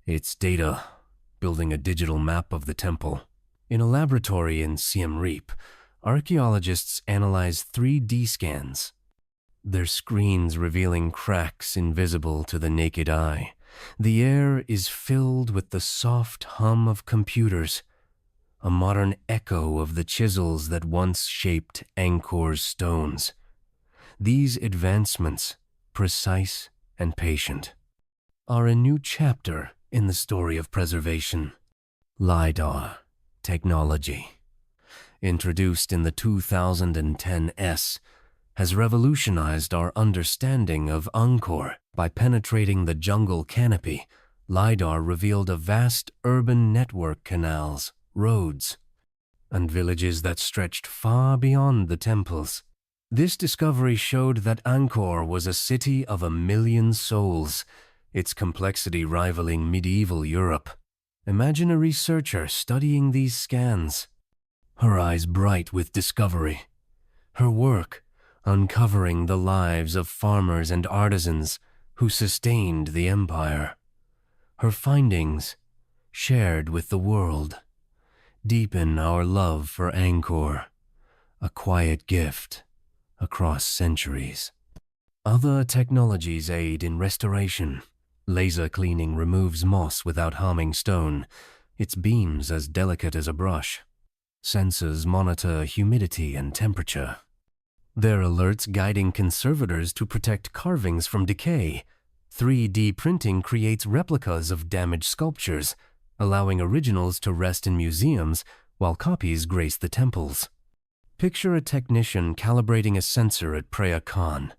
its data building a digital map of the temple. In a laboratory in Siem Reap, archaeologists analyze 3D scans, their screens revealing cracks invisible to the naked eye. The air is filled with the soft hum of computers, a modern echo of the chisels that once shaped Angkor's stones. These advancements, precise and patient, are a new chapter in the story of preservation. LiDAR technology, introduced in the 2010 S, has revolutionized our understanding of Angkor. By penetrating the jungle canopy, LiDAR revealed a vast urban network, canals, roads, and villages that stretched far beyond the temples. This discovery showed that Angkor was a city of 1 million souls, its complexity rivaling medieval Europe. Imagine a researcher studying these scans, her eyes bright with discovery, her work uncovering the lives of farmers and artisans who sustained the empire. Her findings, shared with the world, deepen our love for Angkor, a quiet gift across centuries. Other technologies aid in restoration. Laser cleaning removes moss without harming stone, its beams as delicate as a brush. Sensors monitor humidity and temperature, their alerts guiding conservators to protect carvings from decay. 3D printing creates replicas of damaged sculptures, allowing originals to rest in museums while copies grace the temples. Picture a technician calibrating a sensor at Preah Khan.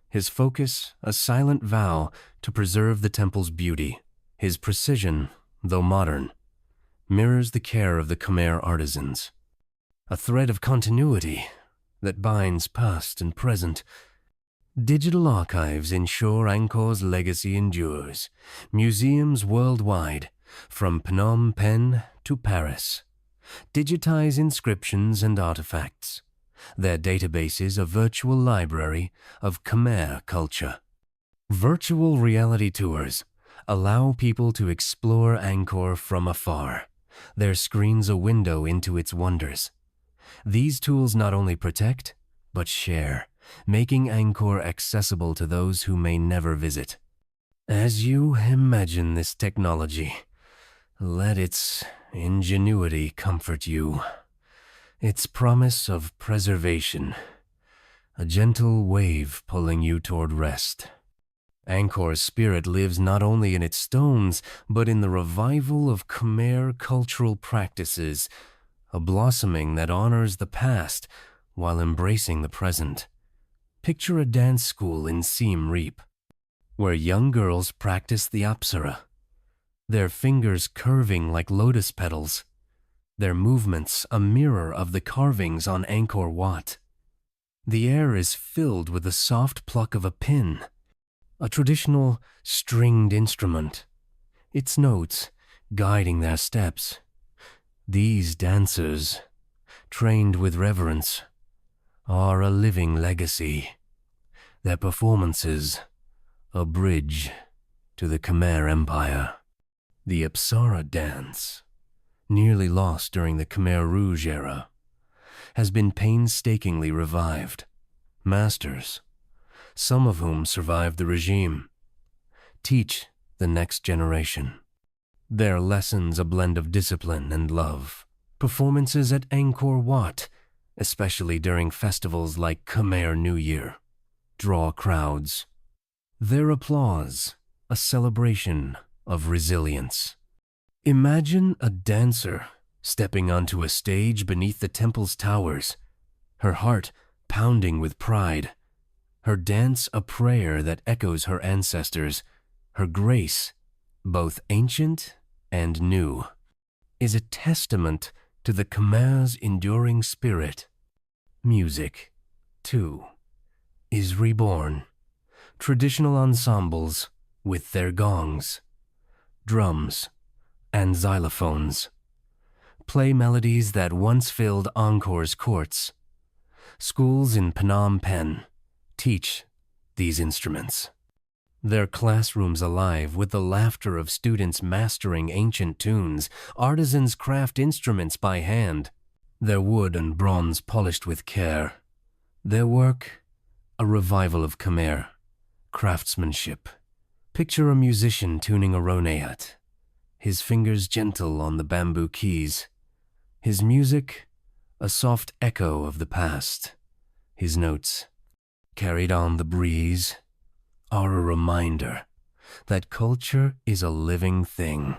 His focus, a silent vow to preserve the temple's beauty. His precision, though modern, mirrors the care of the Khmer artisans. A thread of continuity that binds past and present. Digital archives ensure Angkor's legacy endures. Museums worldwide, from Phnom Penh to Paris, digitize inscriptions and artifacts. Their databases a virtual library of Khmer culture. Virtual reality tours allow people to explore Angkor from afar, their screens a window into its wonders. These tools not only protect, but share, making Angkor accessible to those who may never visit. As you imagine this technology, let its ingenuity comfort you. Its promise of preservation, a gentle wave pulling you toward rest. Angkor's spirit lives not only in its stones, but in the revival of Khmer cultural practices, a blossoming that honors the past while embracing the present. Picture a dance school in Siem Reap, where young girls practice the apsara, their fingers curving like lotus petals, their movements a mirror of the carvings on Angkor Wat. The air is filled with the soft pluck of a pin, a traditional stringed instrument, its notes guiding their steps. These dancers, trained with reverence, are a living legacy. Their performances, a bridge to the Khmer Empire. The Apsara dance, nearly lost during the Khmer Rouge era, has been painstakingly revived. Masters, some of whom survived the regime, teach the next generation. Their lessons a blend of discipline and love. Performances at Angkor Wat, especially during festivals like Khmer New Year, draw crowds. Their applause, a celebration of resilience. Imagine a dancer stepping onto a stage beneath the temple's towers, her heart pounding with pride, her dance a prayer that echoes her ancestors, her grace, both ancient and new, is a testament to the Khmer's enduring spirit. Music, too, is reborn. Traditional ensembles with their gongs, drums, and xylophones play melodies that once filled Angkor's courts. Schools in Phnom Penh teach these instruments, their classrooms alive with the laughter of students mastering ancient tunes. Artisans craft instruments by hand, their wood and bronze polished with care. Their work, a revival of Khmer craftsmanship. Picture a musician tuning a ronayat, his fingers gentle on the bamboo keys, his music a soft echo of the past. His notes, carried on the breeze, are a reminder that culture is a living thing,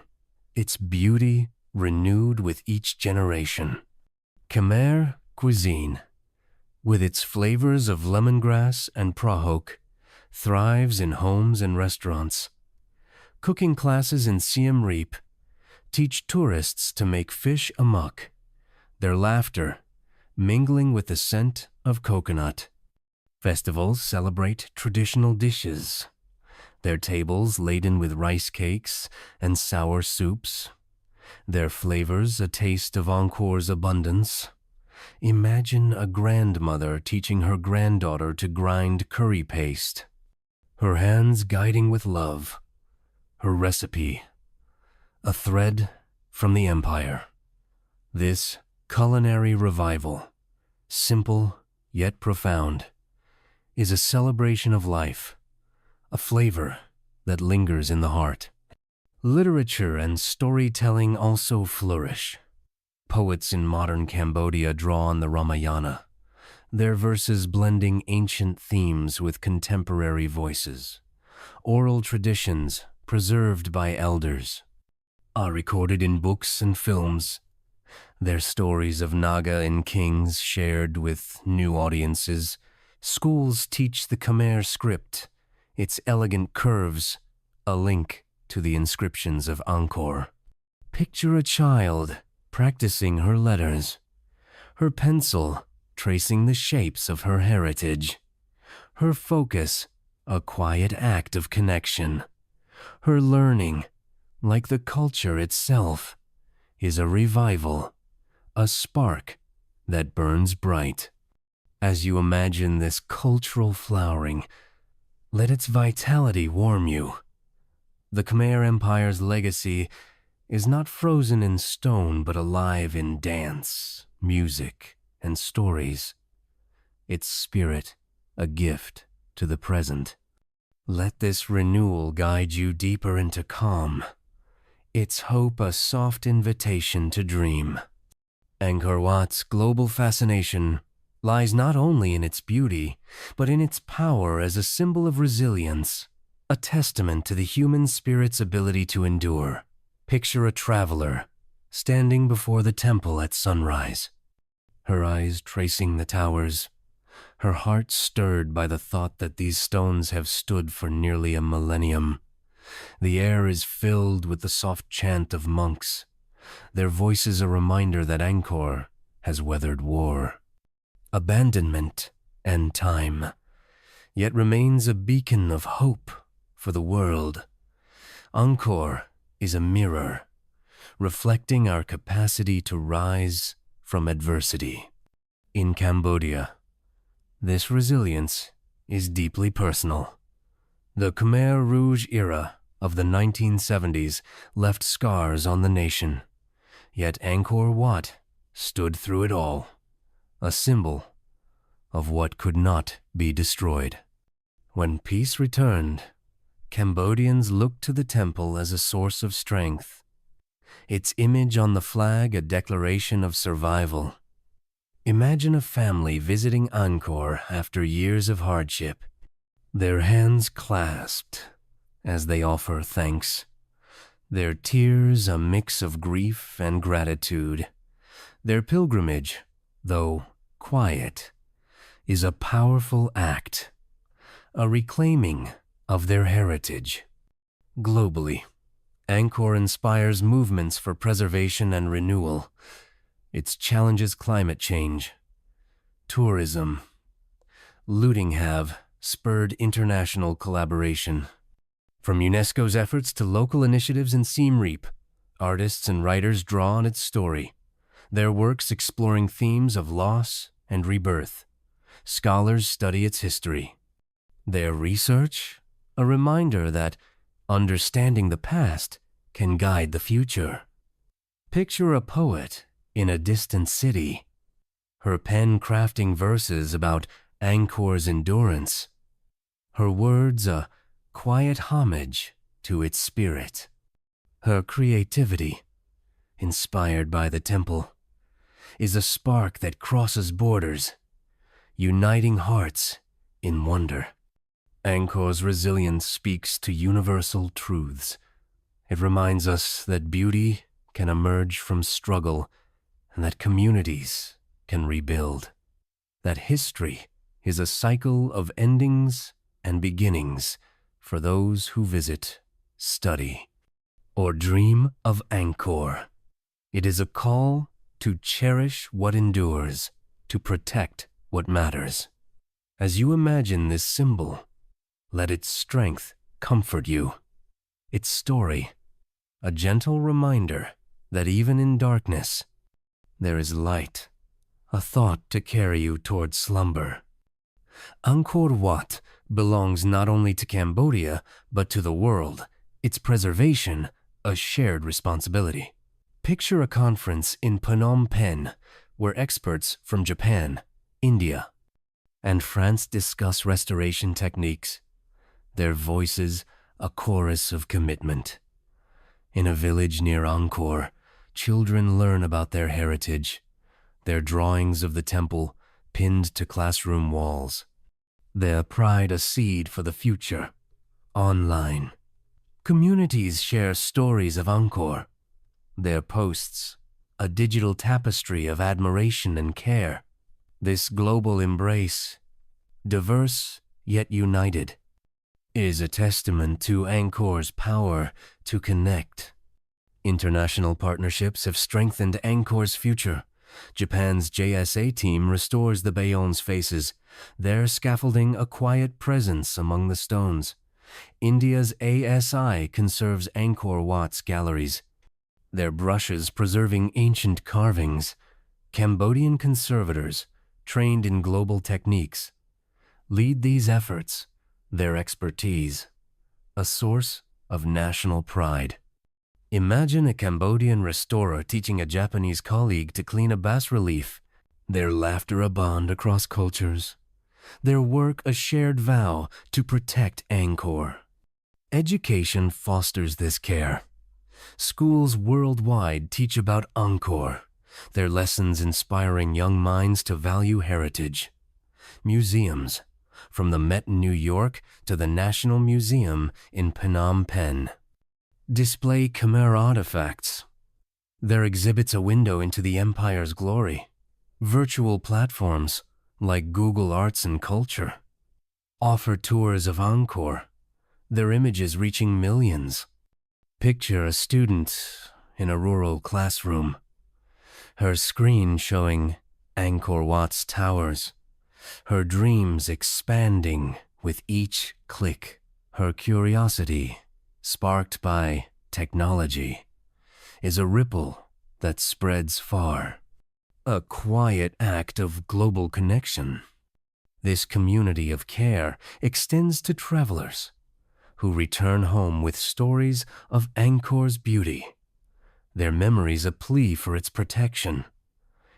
its beauty renewed with each generation. Khmer cuisine, with its flavors of lemongrass and prahok, thrives in homes and restaurants. Cooking classes in Siem Reap teach tourists to make fish amok, their laughter mingling with the scent of coconut. Festivals celebrate traditional dishes, their tables laden with rice cakes and sour soups, their flavors a taste of Angkor's abundance. Imagine a grandmother teaching her granddaughter to grind curry paste, her hands guiding with love, her recipe, a thread from the empire. This culinary revival, simple yet profound, is a celebration of life, a flavor that lingers in the heart. Literature and storytelling also flourish. Poets in modern Cambodia draw on the Ramayana, their verses blending ancient themes with contemporary voices. Oral traditions preserved by elders are recorded in books and films, their stories of Naga and kings shared with new audiences. Schools teach the Khmer script, its elegant curves, a link to the inscriptions of Angkor. Picture a child practicing her letters, her pencil tracing the shapes of her heritage, her focus a quiet act of connection. Her learning, like the culture itself, is a revival, a spark that burns bright. As you imagine this cultural flowering, let its vitality warm you. The Khmer Empire's legacy is not frozen in stone but alive in dance, music, and stories. Its spirit a gift to the present. Let this renewal guide you deeper into calm, its hope a soft invitation to dream. Angkor Wat's global fascination lies not only in its beauty, but in its power as a symbol of resilience, a testament to the human spirit's ability to endure. Picture a traveler standing before the temple at sunrise, her eyes tracing the towers, her heart stirred by the thought that these stones have stood for nearly a millennium. The air is filled with the soft chant of monks, their voices a reminder that Angkor has weathered war, abandonment, and time, yet remains a beacon of hope for the world. Angkor is a mirror, reflecting our capacity to rise from adversity. In Cambodia, this resilience is deeply personal. The Khmer Rouge era of the 1970s left scars on the nation, yet Angkor Wat stood through it all, a symbol of what could not be destroyed. When peace returned, Cambodians looked to the temple as a source of strength, its image on the flag a declaration of survival. Imagine a family visiting Angkor after years of hardship, their hands clasped as they offer thanks, their tears a mix of grief and gratitude. Their pilgrimage, though quiet, is a powerful act, a reclaiming of their heritage. Globally, Angkor inspires movements for preservation and renewal. It challenges climate change, tourism. Looting have spurred international collaboration. From UNESCO's efforts to local initiatives in Siem Reap, artists and writers draw on its story, their works exploring themes of loss and rebirth. Scholars study its history. Their research, a reminder that understanding the past can guide the future. Picture a poet in a distant city, her pen crafting verses about Angkor's endurance, her words a quiet homage to its spirit. Her creativity, inspired by the temple, is a spark that crosses borders, uniting hearts in wonder. Angkor's resilience speaks to universal truths. It reminds us that beauty can emerge from struggle and that communities can rebuild. That history is a cycle of endings and beginnings for those who visit, study, or dream of Angkor. It is a call to cherish what endures, to protect what matters. As you imagine this symbol, let its strength comfort you. Its story, a gentle reminder that even in darkness, there is light, a thought to carry you toward slumber. Angkor Wat belongs not only to Cambodia, but to the world. Its preservation, a shared responsibility. Picture a conference in Phnom Penh where experts from Japan, India, and France discuss restoration techniques, their voices a chorus of commitment. In a village near Angkor, children learn about their heritage, their drawings of the temple pinned to classroom walls, their pride a seed for the future. Online, communities share stories of Angkor, their posts a digital tapestry of admiration and care. This global embrace, diverse yet united, is a testament to Angkor's power to connect. International partnerships have strengthened Angkor's future. Japan's JSA team restores the Bayonne's faces, their scaffolding a quiet presence among the stones. India's ASI conserves Angkor Wat's galleries, their brushes preserving ancient carvings. Cambodian conservators, trained in global techniques, lead these efforts, their expertise, a source of national pride. Imagine a Cambodian restorer teaching a Japanese colleague to clean a bas-relief, their laughter a bond across cultures, their work a shared vow to protect Angkor. Education fosters this care. Schools worldwide teach about Angkor, their lessons inspiring young minds to value heritage. Museums, from the Met in New York to the National Museum in Phnom Penh, display Khmer artifacts. Their exhibits a window into the empire's glory. Virtual platforms, like Google Arts and Culture, offer tours of Angkor, their images reaching millions. Picture a student in a rural classroom, her screen showing Angkor Wat's towers, her dreams expanding with each click. Her curiosity, sparked by technology, is a ripple that spreads far, a quiet act of global connection. This community of care extends to travelers who return home with stories of Angkor's beauty, their memories a plea for its protection.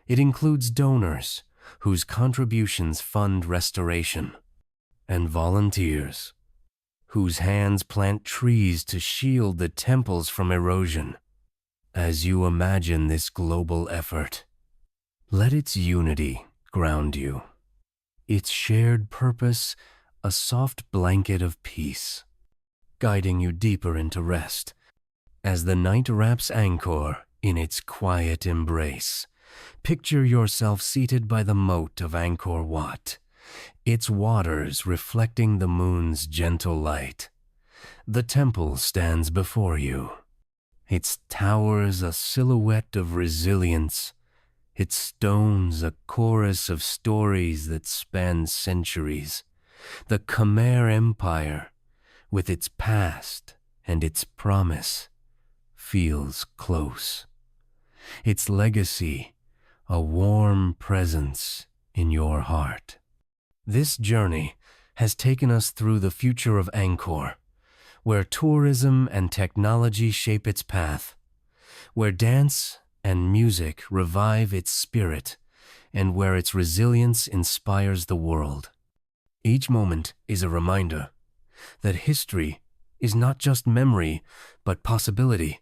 It includes donors, whose contributions fund restoration, and volunteers, whose hands plant trees to shield the temples from erosion. As you imagine this global effort, let its unity ground you, its shared purpose a soft blanket of peace, guiding you deeper into rest. As the night wraps Angkor in its quiet embrace, picture yourself seated by the moat of Angkor Wat, its waters reflecting the moon's gentle light. The temple stands before you, its towers a silhouette of resilience, its stones a chorus of stories that span centuries. The Khmer Empire, with its past and its promise, feels close. Its legacy, a warm presence in your heart. This journey has taken us through the future of Angkor, where tourism and technology shape its path, where dance and music revive its spirit, and where its resilience inspires the world. Each moment is a reminder that history is not just memory, but possibility,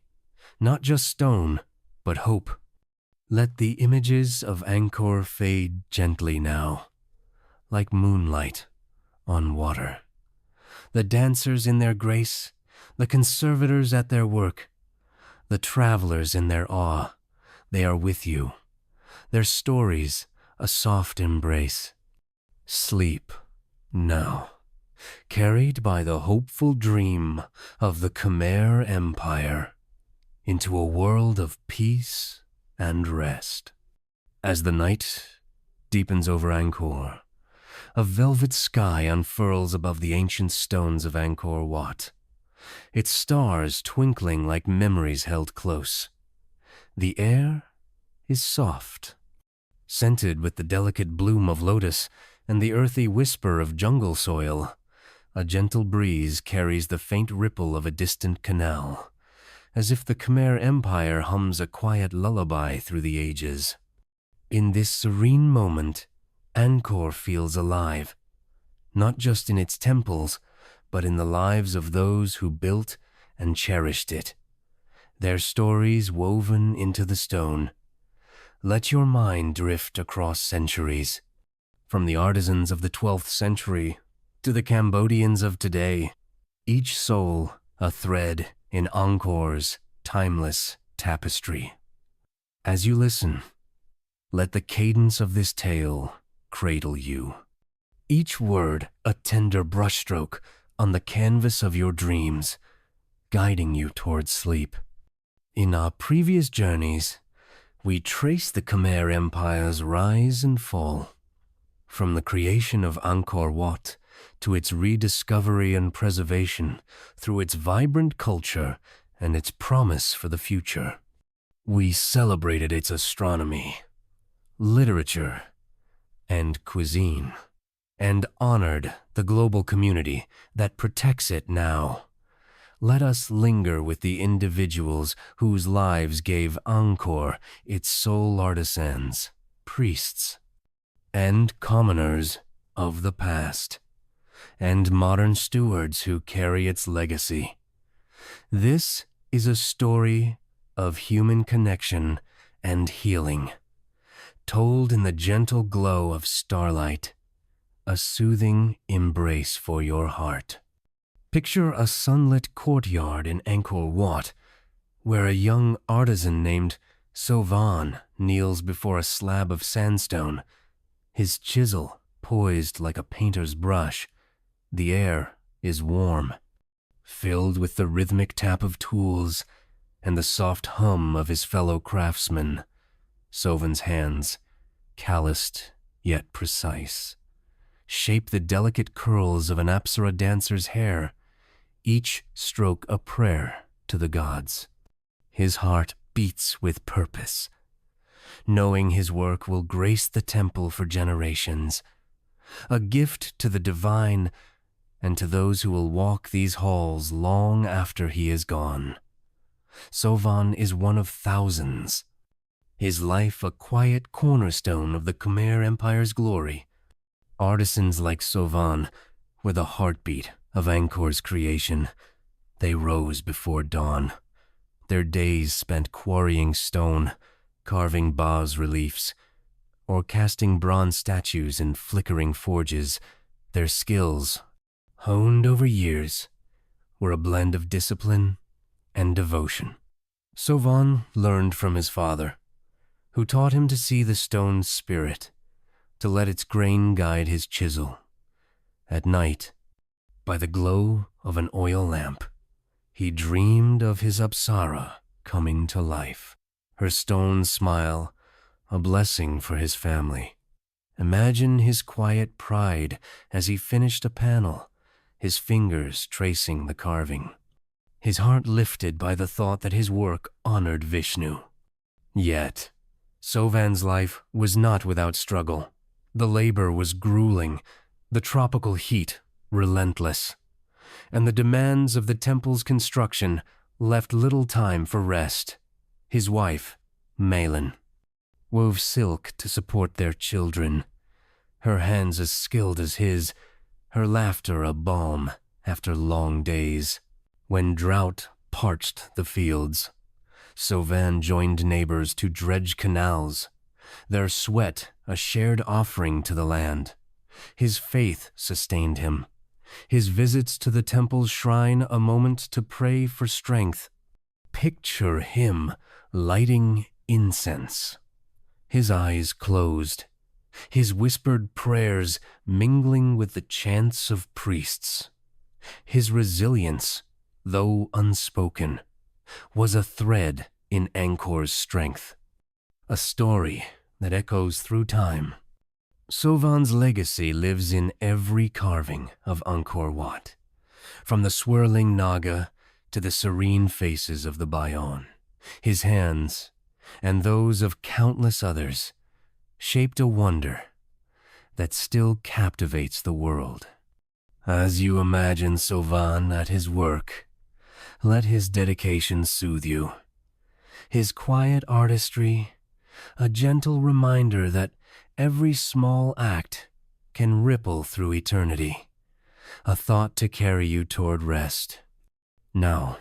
not just stone, but hope. Let the images of Angkor fade gently now, like moonlight on water. The dancers in their grace, the conservators at their work, the travelers in their awe, they are with you. Their stories, a soft embrace. Sleep now, carried by the hopeful dream of the Khmer Empire into a world of peace and rest. As the night deepens over Angkor, a velvet sky unfurls above the ancient stones of Angkor Wat, its stars twinkling like memories held close. The air is soft, scented with the delicate bloom of lotus and the earthy whisper of jungle soil. A gentle breeze carries the faint ripple of a distant canal, as if the Khmer Empire hums a quiet lullaby through the ages. In this serene moment, Angkor feels alive, not just in its temples, but in the lives of those who built and cherished it, their stories woven into the stone. Let your mind drift across centuries, from the artisans of the 12th century to the Cambodians of today, each soul a thread in Angkor's timeless tapestry. As you listen, let the cadence of this tale cradle you, each word a tender brushstroke on the canvas of your dreams, guiding you towards sleep. In our previous journeys, we trace the Khmer Empire's rise and fall, from the creation of Angkor Wat to its rediscovery and preservation through its vibrant culture and its promise for the future. We celebrated its astronomy, literature, and cuisine, and honored the global community that protects it now. Let us linger with the individuals whose lives gave Angkor its sole artisans, priests, and commoners of the past, and modern stewards who carry its legacy. This is a story of human connection and healing, told in the gentle glow of starlight, a soothing embrace for your heart. Picture a sunlit courtyard in Angkor Wat, where a young artisan named Sovan kneels before a slab of sandstone, his chisel poised like a painter's brush. The air is warm, filled with the rhythmic tap of tools and the soft hum of his fellow craftsmen. Sovan's hands, calloused yet precise, shape the delicate curls of an Apsara dancer's hair, each stroke a prayer to the gods. His heart beats with purpose, knowing his work will grace the temple for generations, a gift to the divine and to those who will walk these halls long after he is gone. Sovan is one of thousands, his life a quiet cornerstone of the Khmer Empire's glory. Artisans like Sovan were the heartbeat of Angkor's creation. They rose before dawn, their days spent quarrying stone, carving bas-reliefs, or casting bronze statues in flickering forges. Their skills, honed over years, were a blend of discipline and devotion. Sovan learned from his father, who taught him to see the stone's spirit, to let its grain guide his chisel. At night, by the glow of an oil lamp, he dreamed of his Apsara coming to life, her stone smile a blessing for his family. Imagine his quiet pride as he finished a panel, his fingers tracing the carving, his heart lifted by the thought that his work honored Vishnu. Yet, Sovan's life was not without struggle. The labor was grueling, the tropical heat relentless, and the demands of the temple's construction left little time for rest. His wife, Malin, wove silk to support their children, her hands as skilled as his, her laughter a balm after long days. When drought parched the fields, Sovan joined neighbors to dredge canals, their sweat a shared offering to the land. His faith sustained him, his visits to the temple's shrine a moment to pray for strength. Picture him lighting incense, his eyes closed, his whispered prayers mingling with the chants of priests. His resilience, though unspoken, was a thread in Angkor's strength, a story that echoes through time. Sovan's legacy lives in every carving of Angkor Wat, from the swirling Naga to the serene faces of the Bayon. His hands, and those of countless others, shaped a wonder that still captivates the world. As you imagine Sovan at his work, let his dedication soothe you. His quiet artistry, a gentle reminder that every small act can ripple through eternity, a thought to carry you toward rest. Now,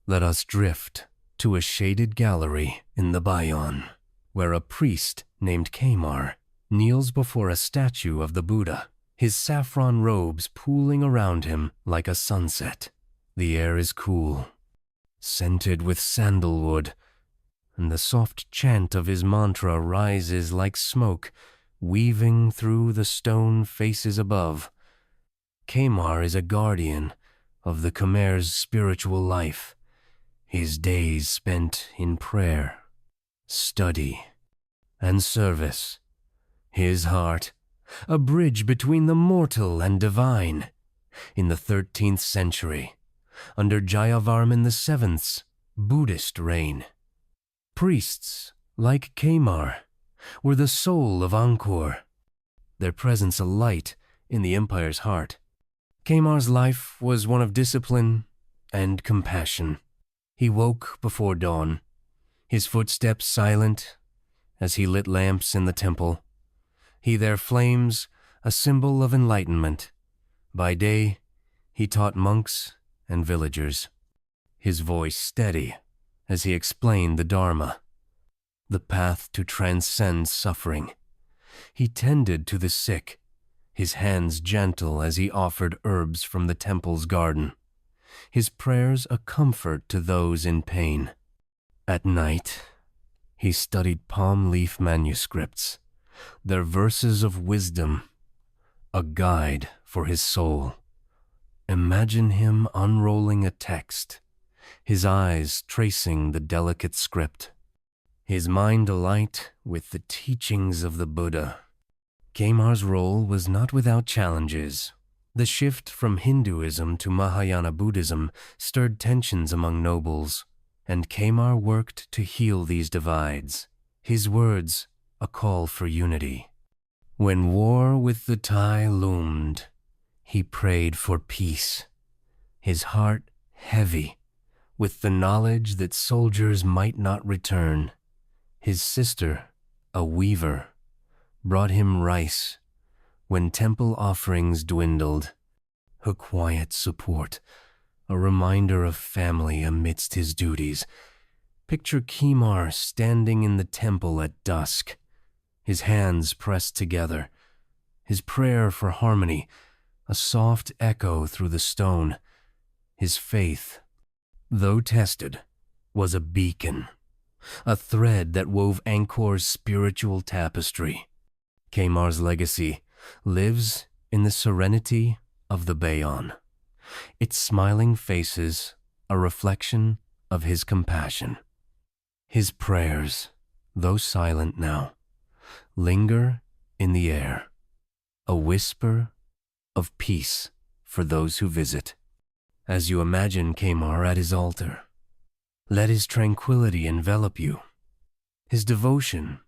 let us drift to a shaded gallery in the Bayon, where a priest named Khmer kneels before a statue of the Buddha, his saffron robes pooling around him like a sunset. The air is cool, scented with sandalwood, and the soft chant of his mantra rises like smoke, weaving through the stone faces above. Khmer is a guardian of the Khmer's spiritual life, his days spent in prayer, study, and service. His heart, a bridge between the mortal and divine. In the 13th century, under Jayavarman II's Buddhist reign, priests like Khmer were the soul of Angkor, their presence a light in the empire's heart. Khmer's life was one of discipline and compassion. He woke before dawn, his footsteps silent as he lit lamps in the temple. He their flames, a symbol of enlightenment. By day, he taught monks and villagers, his voice steady as he explained the Dharma, the path to transcend suffering. He tended to the sick, his hands gentle as he offered herbs from the temple's garden, his prayers a comfort to those in pain. At night, he studied palm leaf manuscripts, their verses of wisdom, a guide for his soul. Imagine him unrolling a text, his eyes tracing the delicate script, his mind alight with the teachings of the Buddha. Khmer's role was not without challenges. The shift from Hinduism to Mahayana Buddhism stirred tensions among nobles, and Khmer worked to heal these divides. His words, a call for unity. When war with the Thai loomed, he prayed for peace, his heart heavy with the knowledge that soldiers might not return. His sister, a weaver, brought him rice when temple offerings dwindled. Her quiet support, a reminder of family amidst his duties. Picture Khmer standing in the temple at dusk, his hands pressed together, his prayer for harmony, a soft echo through the stone. His faith, though tested, was a beacon, a thread that wove Angkor's spiritual tapestry. Khmer's legacy lives in the serenity of the Bayon, its smiling faces a reflection of his compassion. His prayers, though silent now, linger in the air, a whisper of peace for those who visit. As you imagine Khmer at his altar, let his tranquility envelop you, his devotion,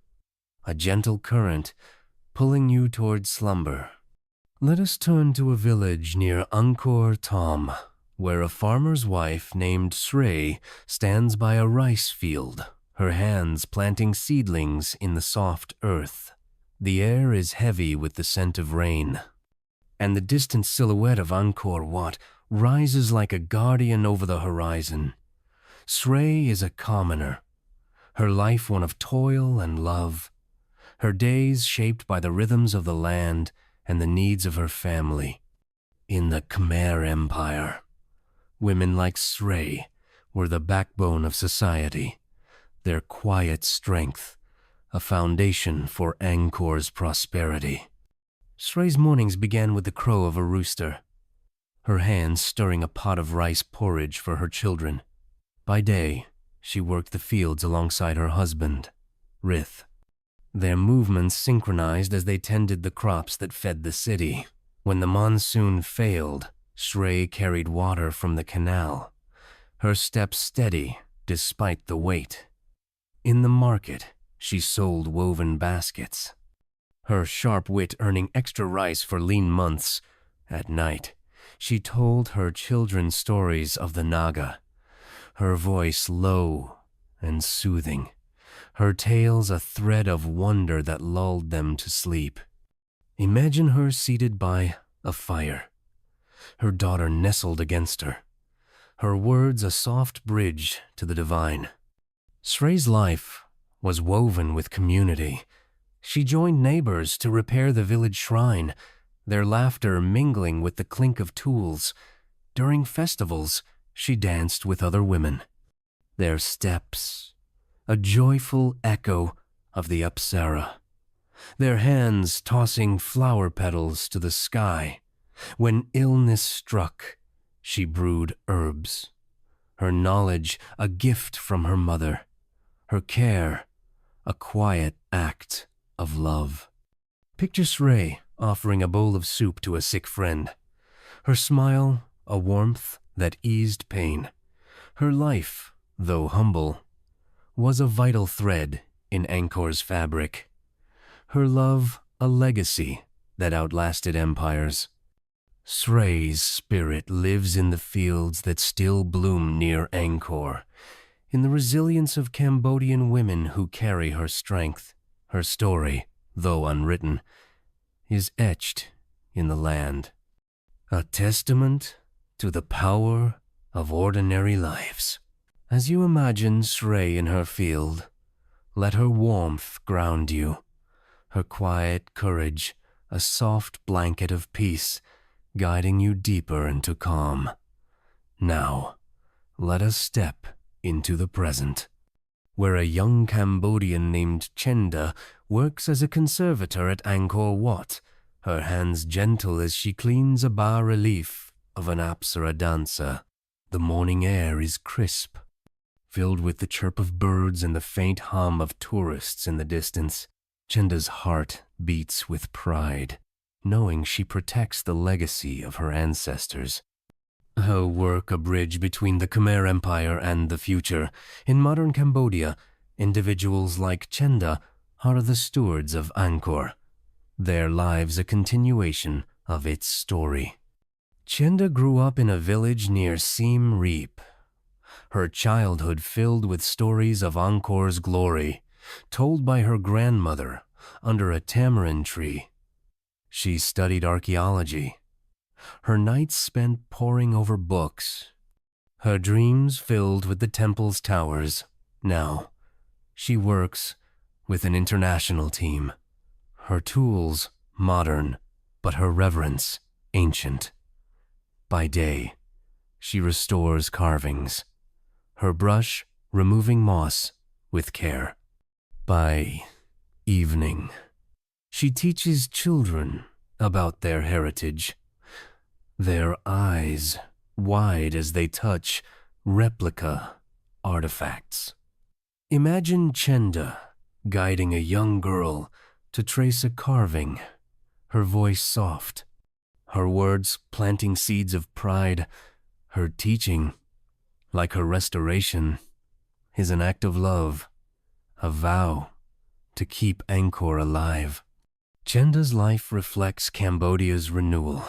a gentle current pulling you toward slumber. Let us turn to a village near Angkor Thom, where a farmer's wife named Srey stands by a rice field, her hands planting seedlings in the soft earth. The air is heavy with the scent of rain, and the distant silhouette of Angkor Wat rises like a guardian over the horizon. Srey is a commoner, her life one of toil and love, her days shaped by the rhythms of the land and the needs of her family. In the Khmer Empire, women like Srey were the backbone of society, their quiet strength a foundation for Angkor's prosperity. Srey's mornings began with the crow of a rooster, her hands stirring a pot of rice porridge for her children. By day, she worked the fields alongside her husband, Rith, their movements synchronized as they tended the crops that fed the city. When the monsoon failed, Srey carried water from the canal, her steps steady despite the weight. In the market, she sold woven baskets, her sharp wit earning extra rice for lean months. At night, she told her children stories of the Naga, her voice low and soothing, her tales a thread of wonder that lulled them to sleep. Imagine her seated by a fire, her daughter nestled against her, her words a soft bridge to the divine. Srey's life was woven with community. She joined neighbors to repair the village shrine, their laughter mingling with the clink of tools. During festivals, she danced with other women, their steps a joyful echo of the Apsara, their hands tossing flower petals to the sky. When illness struck, she brewed herbs, her knowledge a gift from her mother, her care a quiet act of love. Picture Srey offering a bowl of soup to a sick friend, her smile a warmth that eased pain. Her life, though humble, was a vital thread in Angkor's fabric, her love a legacy that outlasted empires. Srey's spirit lives in the fields that still bloom near Angkor, in the resilience of Cambodian women who carry her strength. Her story, though unwritten, is etched in the land, a testament to the power of ordinary lives. As you imagine Srey in her field, let her warmth ground you, her quiet courage a soft blanket of peace, guiding you deeper into calm. Now, let us step into the present, where a young Cambodian named Chenda works as a conservator at Angkor Wat, her hands gentle as she cleans a bas-relief of an Apsara dancer. The morning air is crisp, filled with the chirp of birds and the faint hum of tourists in the distance. Chenda's heart beats with pride, knowing she protects the legacy of her ancestors. Her work a bridge between the Khmer Empire and the future. In modern Cambodia, individuals like Chenda are the stewards of Angkor, their lives a continuation of its story. Chenda grew up in a village near Siem Reap, her childhood filled with stories of Angkor's glory. told by her grandmother under a tamarind tree. She studied archaeology, her nights spent poring over books, her dreams filled with the temple's towers. Now, she works with an international team, her tools modern, but her reverence ancient. By day, she restores carvings, her brush removing moss with care. By evening, she teaches children about their heritage, their eyes wide as they touch replica artifacts. Imagine Chenda guiding a young girl to trace a carving, her voice soft, her words planting seeds of pride. Her teaching, like her restoration, is an act of love, a vow to keep Angkor alive. Chenda's life reflects Cambodia's renewal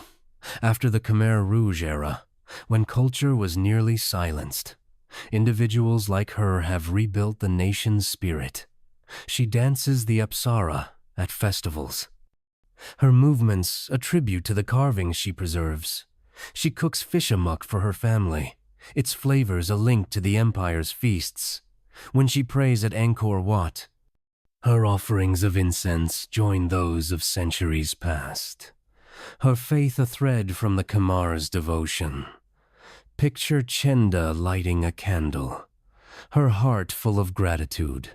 after the Khmer Rouge era, when culture was nearly silenced. Individuals like her have rebuilt the nation's spirit. She dances the apsara at festivals. Her movements a tribute to the carvings she preserves. She cooks fish amok for her family, its flavors a link to the empire's feasts. When she prays at Angkor Wat, her offerings of incense join those of centuries past. Her faith a thread from the Khmer's devotion. Picture Chenda lighting a candle, her heart full of gratitude,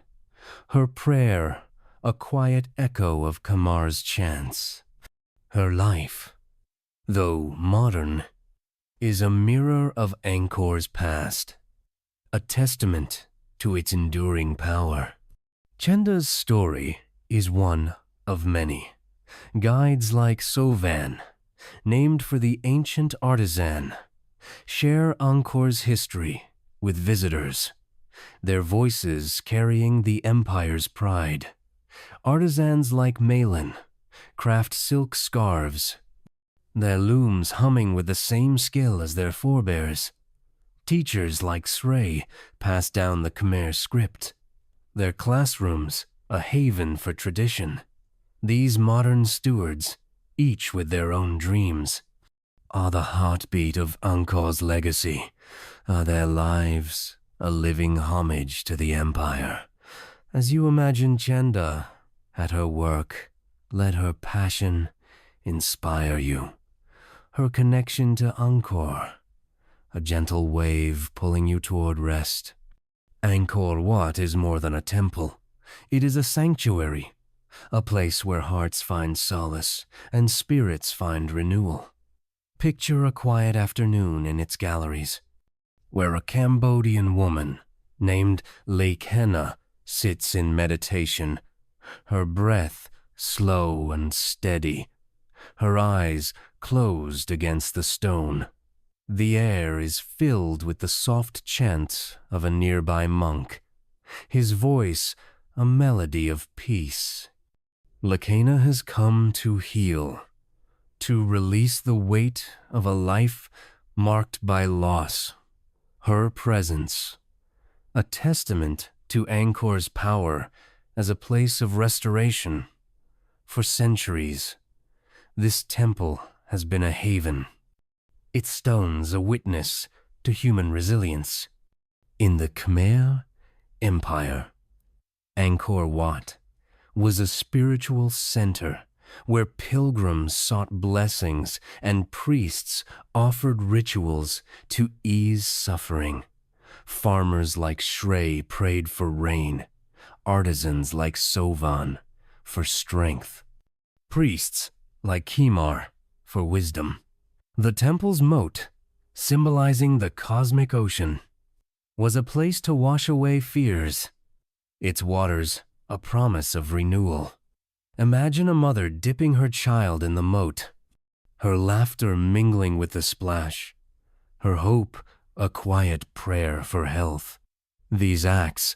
her prayer a quiet echo of Khmer's chants. Her life, though modern, is a mirror of Angkor's past, a testament to its enduring power. Chenda's story is one of many. Guides like Sovan, named for the ancient artisan, share Angkor's history with visitors, their voices carrying the empire's pride. Artisans like Malin craft silk scarves, their looms humming with the same skill as their forebears. Teachers like Srey pass down the Khmer script, their classrooms a haven for tradition. These modern stewards, each with their own dreams, are the heartbeat of Angkor's legacy, are their lives a living homage to the empire. As you imagine Chenda at her work, let her passion inspire you. Her connection to Angkor, a gentle wave pulling you toward rest. Angkor Wat is more than a temple. It is a sanctuary, a place where hearts find solace and spirits find renewal. Picture a quiet afternoon in its galleries, where a Cambodian woman named Lake Henna sits in meditation, her breath slow and steady, her eyes closed against the stone. The air is filled with the soft chant of a nearby monk, his voice a melody of peace. Lakena has come to heal, to release the weight of a life marked by loss. Her presence, a testament to Angkor's power as a place of restoration. For centuries, this temple has been a haven, its stones a witness to human resilience. In the Khmer Empire, Angkor Wat was a spiritual center where pilgrims sought blessings and priests offered rituals to ease suffering. Farmers like Shrey prayed for rain, artisans like Sovan for strength, priests like Khmer for wisdom. The temple's moat, symbolizing the cosmic ocean, was a place to wash away fears, its waters a promise of renewal. Imagine a mother dipping her child in the moat, her laughter mingling with the splash, her hope a quiet prayer for health. These acts,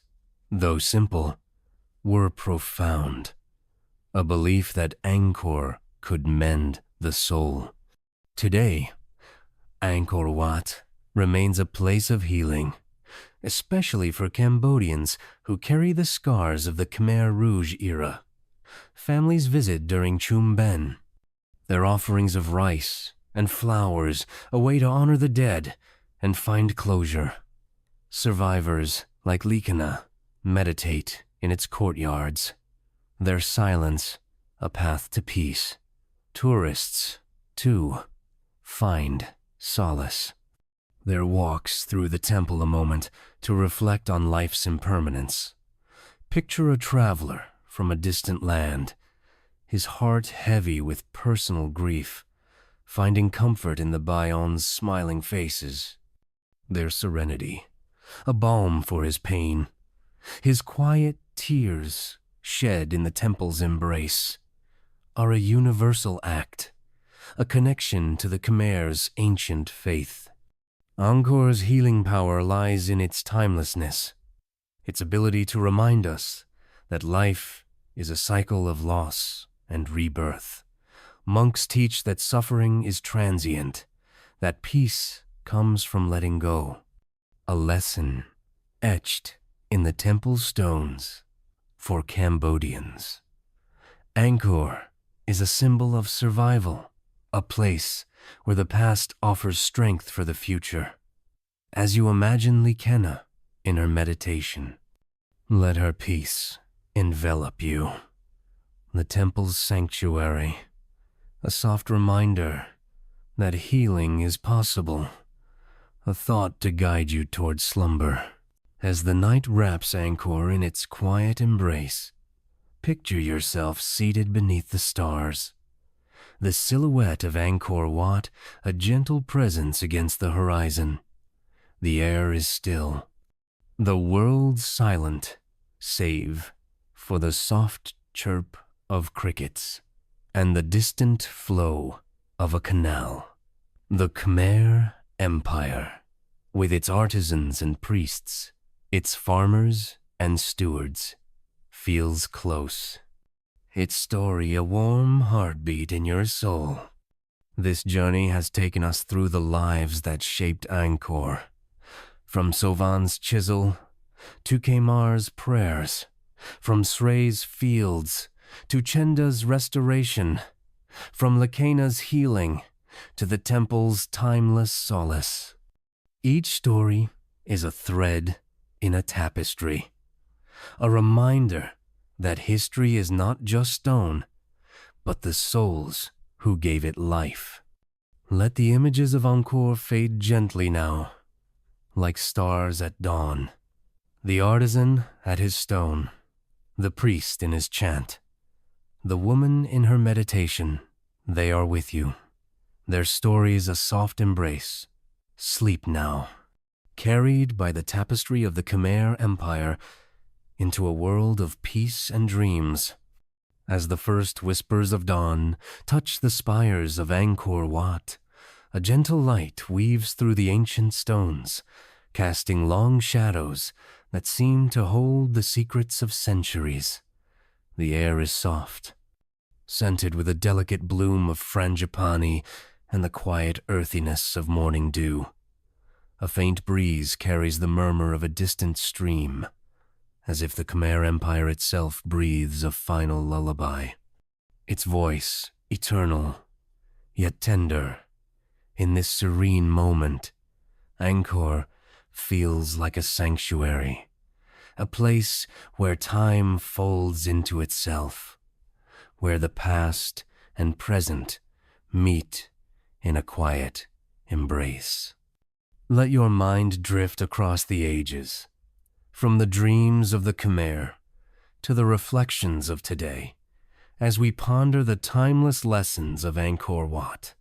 though simple, were profound, a belief that Angkor could mend the soul. Today, Angkor Wat remains a place of healing, especially for Cambodians who carry the scars of the Khmer Rouge era. Families visit during Chum Ben, their offerings of rice and flowers, a way to honor the dead and find closure. Survivors, like Likana, meditate in its courtyards, their silence a path to peace. Tourists, too, find solace. Their walks through the temple a moment to reflect on life's impermanence. Picture a traveler from a distant land, his heart heavy with personal grief, finding comfort in the Bayon's smiling faces. Their serenity, a balm for his pain. His quiet tears, shed in the temple's embrace, are a universal act, a connection to the Khmer's ancient faith. Angkor's healing power lies in its timelessness, its ability to remind us that life is a cycle of loss and rebirth. Monks teach that suffering is transient, that peace comes from letting go. A lesson etched in the temple stones for Cambodians. Angkor is a symbol of survival, a place where the past offers strength for the future. As you imagine Likena in her meditation, let her peace envelop you. The temple's sanctuary, a soft reminder that healing is possible, a thought to guide you toward slumber. As the night wraps Angkor in its quiet embrace, picture yourself seated beneath the stars. The silhouette of Angkor Wat, a gentle presence against the horizon. The air is still, the world silent, save for the soft chirp of crickets and the distant flow of a canal. The Khmer Empire, with its artisans and priests, its farmers and stewards, feels close. Its story a warm heartbeat in your soul. This journey has taken us through the lives that shaped Angkor, from Sovan's chisel to Khamar's prayers, from Srey's fields to Chenda's restoration, from Likena's healing to the temple's timeless solace. Each story is a thread in a tapestry, a reminder that history is not just stone, but the souls who gave it life. Let the images of Angkor fade gently now, like stars at dawn. The artisan at his stone, the priest in his chant, the woman in her meditation, they are with you. Their stories a soft embrace. Sleep now, carried by the tapestry of the Khmer Empire into a world of peace and dreams. As the first whispers of dawn touch the spires of Angkor Wat, a gentle light weaves through the ancient stones, casting long shadows that seem to hold the secrets of centuries. The air is soft, scented with a delicate bloom of frangipani and the quiet earthiness of morning dew. A faint breeze carries the murmur of a distant stream, as if the Khmer Empire itself breathes a final lullaby. Its voice, eternal, yet tender. In this serene moment, Angkor feels like a sanctuary, a place where time folds into itself, where the past and present meet in a quiet embrace. Let your mind drift across the ages, from the dreams of the Khmer to the reflections of today, as we ponder the timeless lessons of Angkor Wat.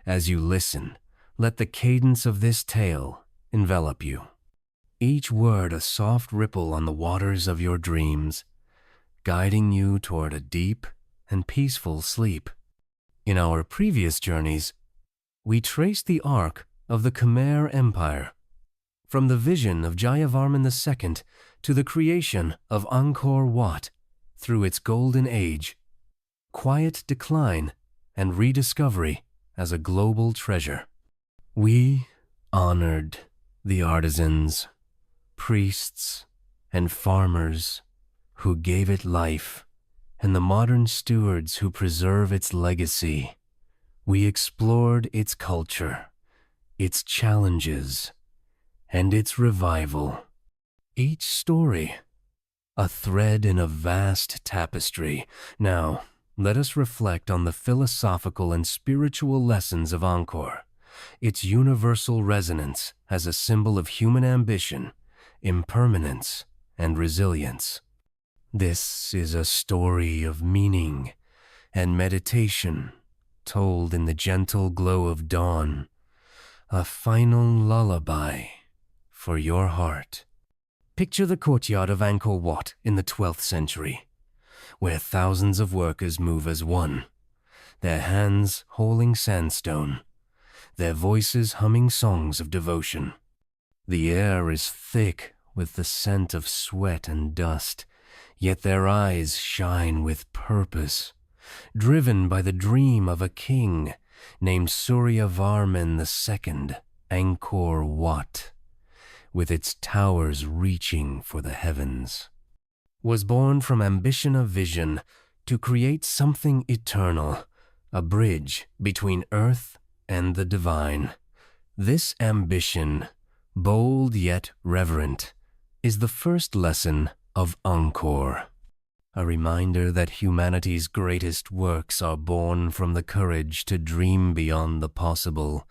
As you listen, let the cadence of this tale envelop you. Each word a soft ripple on the waters of your dreams, guiding you toward a deep and peaceful sleep. In our previous journeys, we traced the arc of the Khmer Empire, from the vision of Jayavarman II to the creation of Angkor Wat through its golden age, quiet decline, and rediscovery as a global treasure. We honored the artisans, priests, and farmers who gave it life, and the modern stewards who preserve its legacy. We explored its culture, its challenges, and its revival. Each story, a thread in a vast tapestry. Now, let us reflect on the philosophical and spiritual lessons of Angkor, its universal resonance as a symbol of human ambition, impermanence, and resilience. This is a story of meaning and meditation, told in the gentle glow of dawn, a final lullaby for your heart. Picture the courtyard of Angkor Wat in the 12th century, where thousands of workers move as one, their hands holding sandstone, their voices humming songs of devotion. The air is thick with the scent of sweat and dust, yet their eyes shine with purpose, driven by the dream of a king named Jayavarman II, Angkor Wat, with its towers reaching for the heavens, was born from ambition of vision to create something eternal, a bridge between earth and the divine. This ambition, bold yet reverent, is the first lesson of Angkor, a reminder that humanity's greatest works are born from the courage to dream beyond the possible.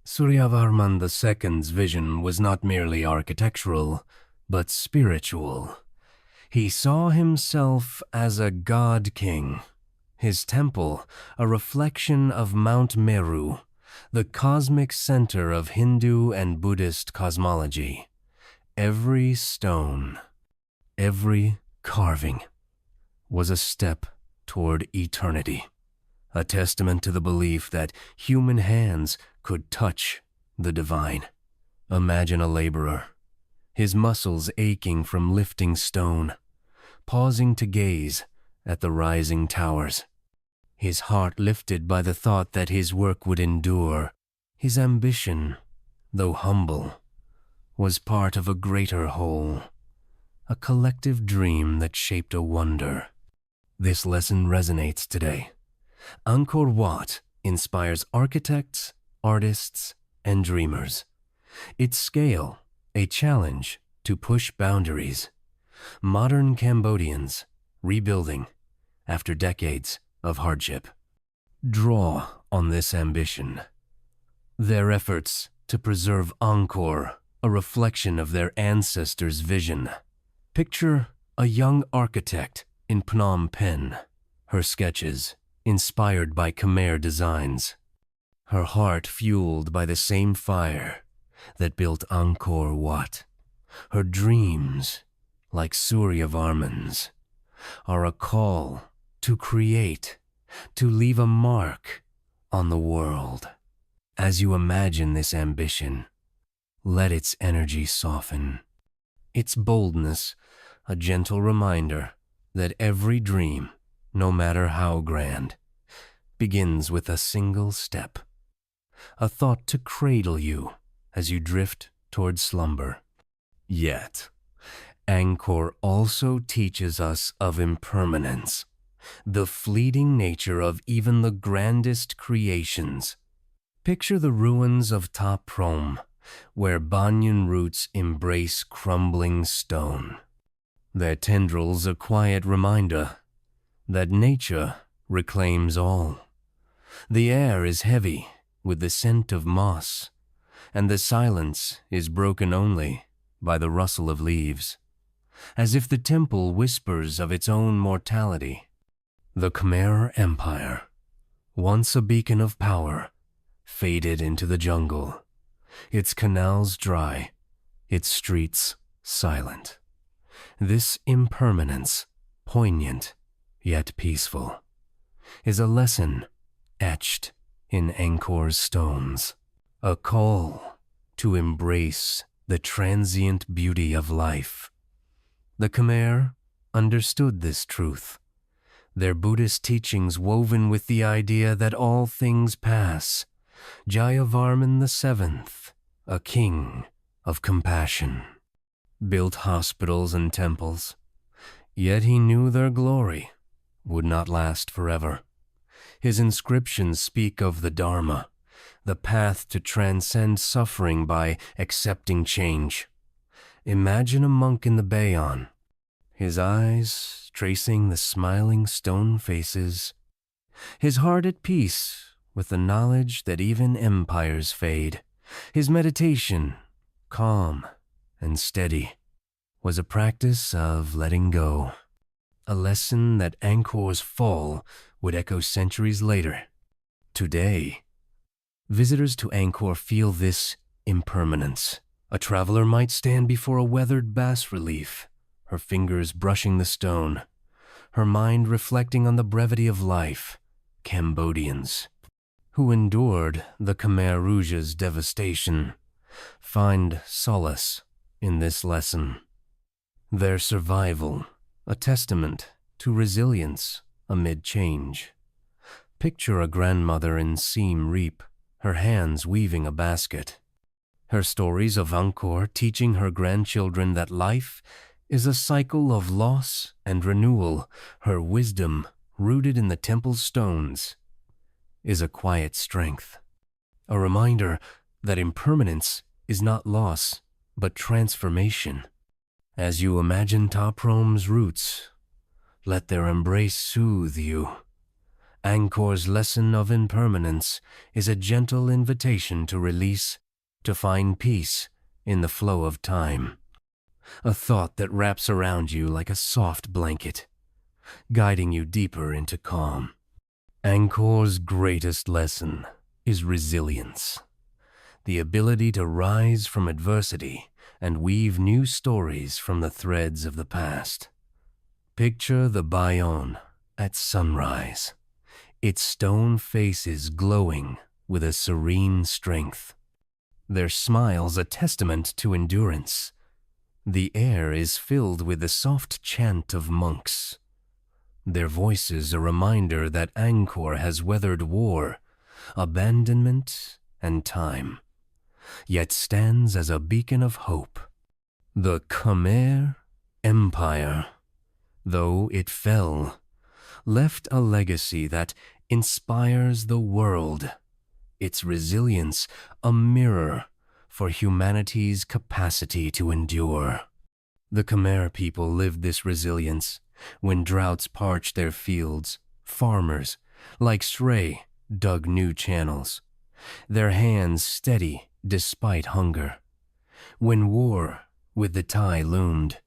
Jayavarman II's vision was not merely architectural, but spiritual. He saw himself as a god-king, his temple a reflection of Mount Meru, the cosmic center of Hindu and Buddhist cosmology. Every stone, every carving, was a step toward eternity, a testament to the belief that human hands could touch the divine. Imagine a laborer, his muscles aching from lifting stone, pausing to gaze at the rising towers, his heart lifted by the thought that his work would endure. His ambition, though humble, was part of a greater whole, a collective dream that shaped a wonder. This lesson resonates today. Angkor Wat inspires architects, artists, and dreamers. Its scale, a challenge to push boundaries. Modern Cambodians rebuilding after decades of hardship draw on this ambition. Their efforts to preserve Angkor, a reflection of their ancestors' vision. Picture a young architect in Phnom Penh, her sketches inspired by Khmer designs, her heart fueled by the same fire that built Angkor Wat. Her dreams, like Suryavarman's, are a call to create, to leave a mark on the world. As you imagine this ambition, let its energy soften, its boldness a gentle reminder that every dream, no matter how grand, begins with a single step, a thought to cradle you as you drift toward slumber. Yet, Angkor also teaches us of impermanence, the fleeting nature of even the grandest creations. Picture the ruins of Ta Prohm, where banyan roots embrace crumbling stone. Their tendrils a quiet reminder that nature reclaims all. The air is heavy with the scent of moss, and the silence is broken only by the rustle of leaves, as if the temple whispers of its own mortality. The Khmer Empire, once a beacon of power, faded into the jungle, its canals dry, its streets silent. This impermanence, poignant yet peaceful, is a lesson etched in Angkor's stones, a call to embrace the transient beauty of life. The Khmer understood this truth, their Buddhist teachings woven with the idea that all things pass. Jayavarman VII, a king of compassion, built hospitals and temples. Yet he knew their glory would not last forever. His inscriptions speak of the Dharma, the path to transcend suffering by accepting change. Imagine a monk in the Bayon, his eyes tracing the smiling stone faces, his heart at peace with the knowledge that even empires fade. His meditation, calm and steady, was a practice of letting go, a lesson that Angkor's fall would echo centuries later. Today, visitors to Angkor feel this impermanence. A traveler might stand before a weathered bas-relief, her fingers brushing the stone, her mind reflecting on the brevity of life. Cambodians, who endured the Khmer Rouge's devastation, find solace in this lesson. Their survival, a testament to resilience amid change. Picture a grandmother in Siem Reap, her hands weaving a basket. Her stories of Angkor teaching her grandchildren that life is a cycle of loss and renewal. Her wisdom, rooted in the temple's stones, is a quiet strength. A reminder that impermanence is not loss, but transformation. As you imagine Taprom's roots, let their embrace soothe you. Angkor's lesson of impermanence is a gentle invitation to release, to find peace in the flow of time. A thought that wraps around you like a soft blanket, guiding you deeper into calm. Angkor's greatest lesson is resilience, the ability to rise from adversity and weave new stories from the threads of the past. Picture the Bayon at sunrise, its stone faces glowing with a serene strength, their smiles a testament to endurance. The air is filled with the soft chant of monks, their voices a reminder that Angkor has weathered war, abandonment, and time, yet stands as a beacon of hope. The Khmer Empire, though it fell, left a legacy that inspires the world, its resilience a mirror for humanity's capacity to endure. The Khmer people lived this resilience. When droughts parched their fields, farmers, like Shrey, dug new channels, their hands steady despite hunger. When war with the Thai loomed,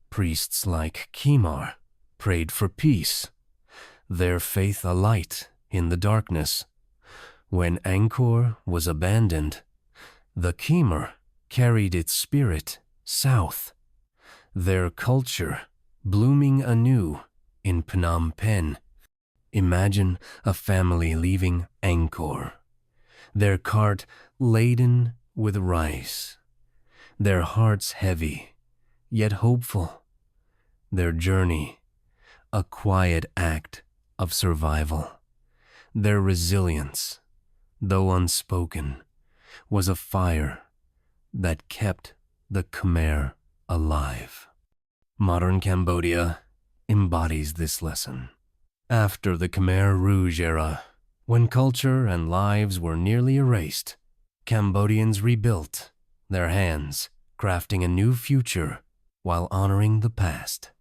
priests like Khmer prayed for peace, their faith a light in the darkness. When Angkor was abandoned, the Khmer carried its spirit south, their culture blooming anew in Phnom Penh. Imagine a family leaving Angkor, their cart laden with rice, their hearts heavy, yet hopeful, their journey a quiet act of survival. Their resilience, though unspoken, was a fire that kept the Khmer alive. Modern Cambodia embodies this lesson. After the Khmer Rouge era, when culture and lives were nearly erased, Cambodians rebuilt their hands, crafting a new future while honoring the past.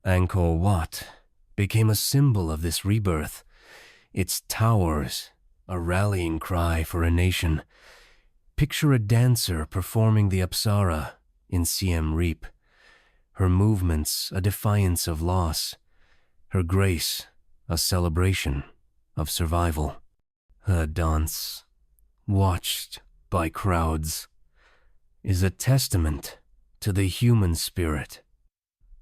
Angkor Wat became a symbol of this rebirth, its towers a rallying cry for a nation. Picture a dancer performing the Apsara in Siem Reap, her movements a defiance of loss, her grace a celebration of survival. A dance, watched by crowds, is a testament to the human spirit,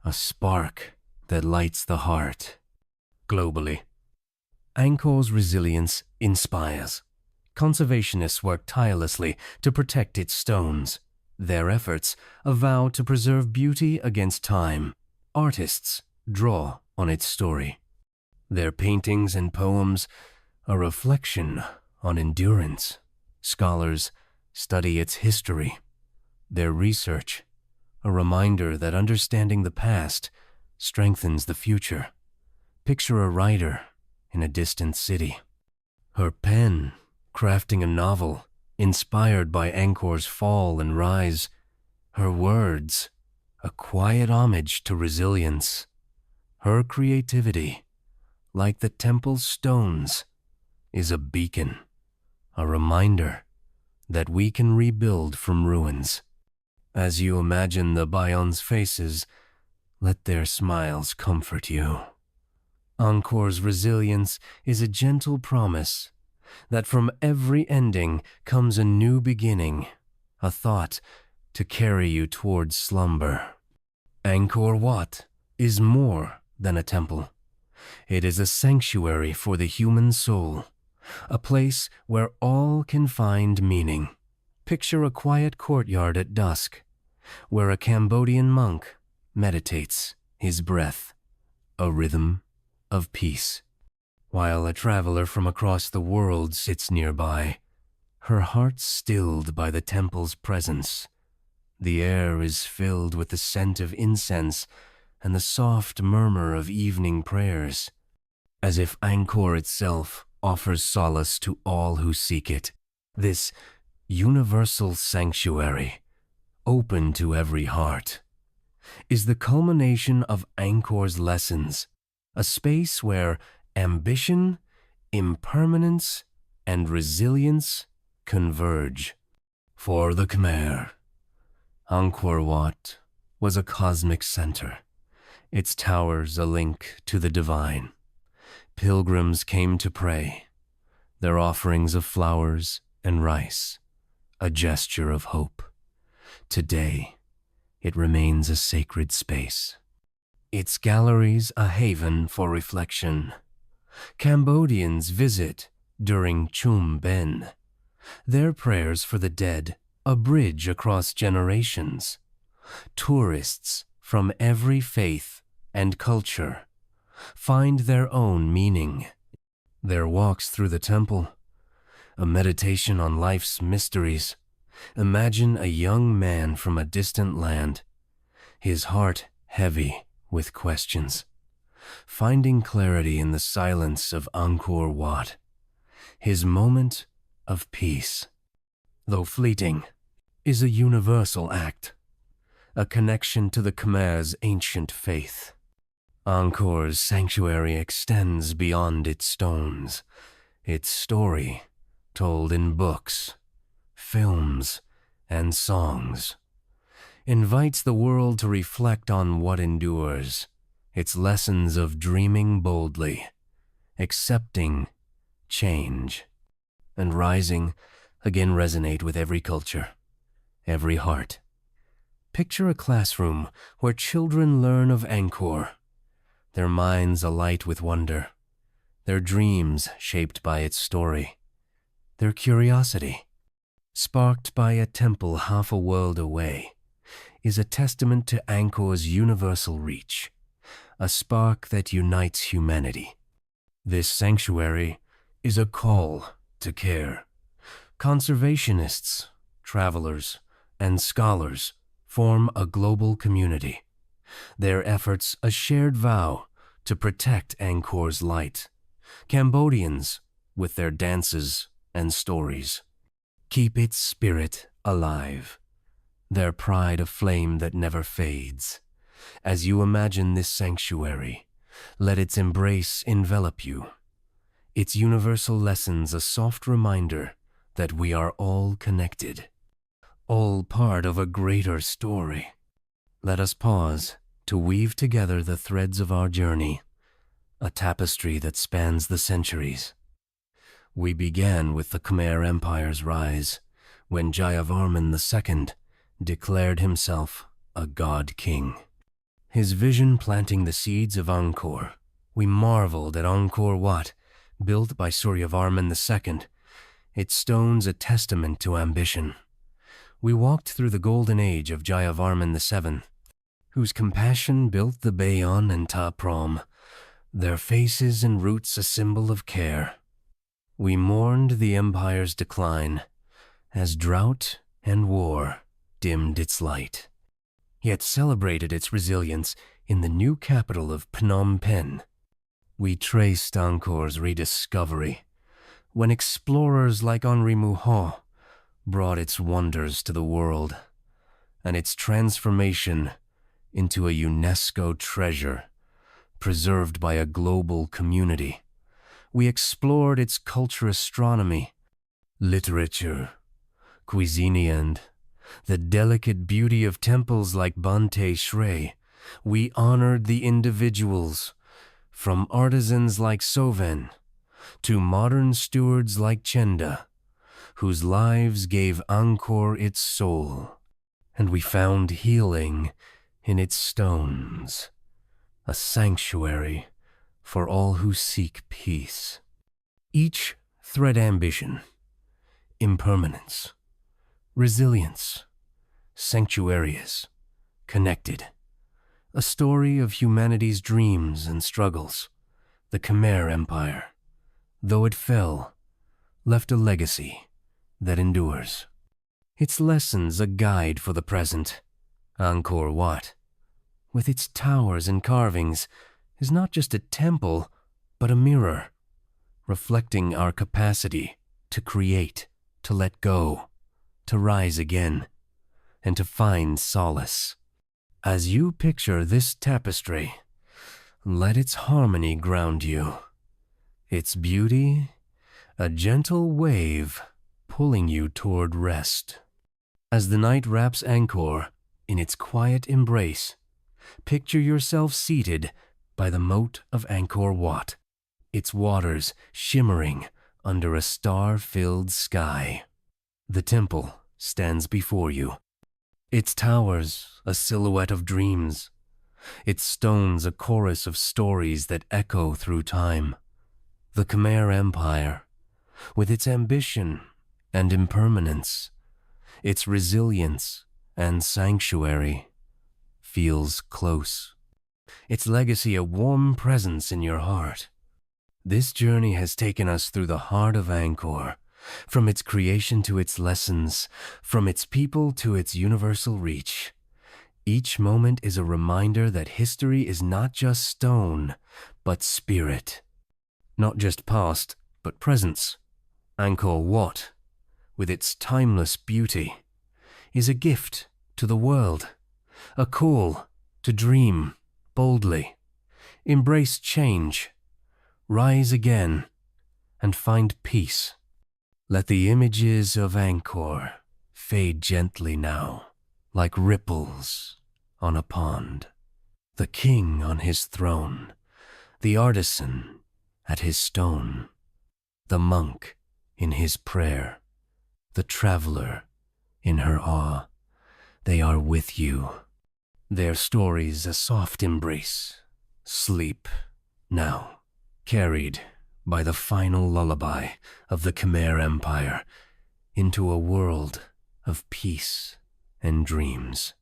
a spark that lights the heart. Globally, Angkor's resilience inspires. Conservationists work tirelessly to protect its stones. Their efforts a vow to preserve beauty against time. Artists draw on its story. Their paintings and poems a reflection on endurance. Scholars study its history. Their research a reminder that understanding the past strengthens the future. Picture a writer in a distant city. Her pen crafting a novel inspired by Angkor's fall and rise. Her words, a quiet homage to resilience. Her creativity, like the temple's stones, is a beacon, a reminder that we can rebuild from ruins. As you imagine the Bayon's faces, let their smiles comfort you. Angkor's resilience is a gentle promise that from every ending comes a new beginning, a thought to carry you towards slumber. Angkor Wat is more than a temple. It is a sanctuary for the human soul, a place where all can find meaning. Picture a quiet courtyard at dusk, where a Cambodian monk meditates his breath, a rhythm of peace, while a traveler from across the world sits nearby, her heart stilled by the temple's presence. The air is filled with the scent of incense and the soft murmur of evening prayers, as if Angkor itself offers solace to all who seek it. This universal sanctuary, open to every heart, is the culmination of Angkor's lessons, a space where ambition, impermanence, and resilience converge. For the Khmer, Angkor Wat was a cosmic center, its towers a link to the divine. Pilgrims came to pray, their offerings of flowers and rice, a gesture of hope. Today, it remains a sacred space, its galleries a haven for reflection. Cambodians visit during Chum Ben, their prayers for the dead a bridge across generations. Tourists from every faith and culture find their own meaning. Their walks through the temple, a meditation on life's mysteries. Imagine a young man from a distant land, his heart heavy with questions, finding clarity in the silence of Angkor Wat, his moment of peace, though fleeting, is a universal act, a connection to the Khmer's ancient faith. Angkor's sanctuary extends beyond its stones, its story told in books, films, and songs, invites the world to reflect on what endures, its lessons of dreaming boldly, accepting change, and rising again resonate with every culture, every heart. Picture a classroom where children learn of Angkor, their minds alight with wonder, their dreams shaped by its story, their curiosity, sparked by a temple half a world away, is a testament to Angkor's universal reach, a spark that unites humanity. This sanctuary is a call to care. Conservationists, travelers, and scholars form a global community, their efforts a shared vow to protect Angkor's light. Cambodians, with their dances and stories, keep its spirit alive, their pride a flame that never fades. As you imagine this sanctuary, let its embrace envelop you, its universal lessons a soft reminder that we are all connected, all part of a greater story. Let us pause to weave together the threads of our journey, a tapestry that spans the centuries. We began with the Khmer Empire's rise, when Jayavarman II declared himself a god-king. His vision planting the seeds of Angkor. We marveled at Angkor Wat, built by Suryavarman II, its stones a testament to ambition. We walked through the golden age of Jayavarman VII, whose compassion built the Bayon and Ta Prohm, their faces and roots a symbol of care. We mourned the empire's decline, as drought and war dimmed its light. yet celebrated its resilience in the new capital of Phnom Penh. We traced Angkor's rediscovery when explorers like Henri Mouhot brought its wonders to the world, and its transformation into a UNESCO treasure preserved by a global community. We explored its culture, astronomy, literature, cuisine, and the delicate beauty of temples like Bante Shre. We honored the individuals, from artisans like Soven to modern stewards like Chenda, whose lives gave Angkor its soul. And we found healing in its stones, a sanctuary for all who seek peace. Each thread ambition, impermanence, resilience, sanctuarious, connected. A story of humanity's dreams and struggles. The Khmer Empire, though it fell, left a legacy that endures. Its lessons a guide for the present. Angkor Wat, with its towers and carvings, is not just a temple, but a mirror, reflecting our capacity to create, to let go, to rise again, and to find solace. As you picture this tapestry, let its harmony ground you. Its beauty, a gentle wave pulling you toward rest. As the night wraps Angkor in its quiet embrace, picture yourself seated by the moat of Angkor Wat, its waters shimmering under a star-filled sky. The temple stands before you, its towers a silhouette of dreams, its stones a chorus of stories that echo through time. The Khmer Empire, with its ambition and impermanence, its resilience and sanctuary, feels close. Its legacy a warm presence in your heart. This journey has taken us through the heart of Angkor, from its creation to its lessons, from its people to its universal reach. Each moment is a reminder that history is not just stone, but spirit. Not just past, but presence. Angkor Wat, with its timeless beauty, is a gift to the world, a call to dream boldly, embrace change, rise again, and find peace. Let the images of Angkor fade gently now, like ripples on a pond. The king on his throne, the artisan at his stone, the monk in his prayer, the traveler in her awe. They are with you. Their stories a soft embrace. Sleep now, carried by the final lullaby of the Khmer Empire into a world of peace and dreams.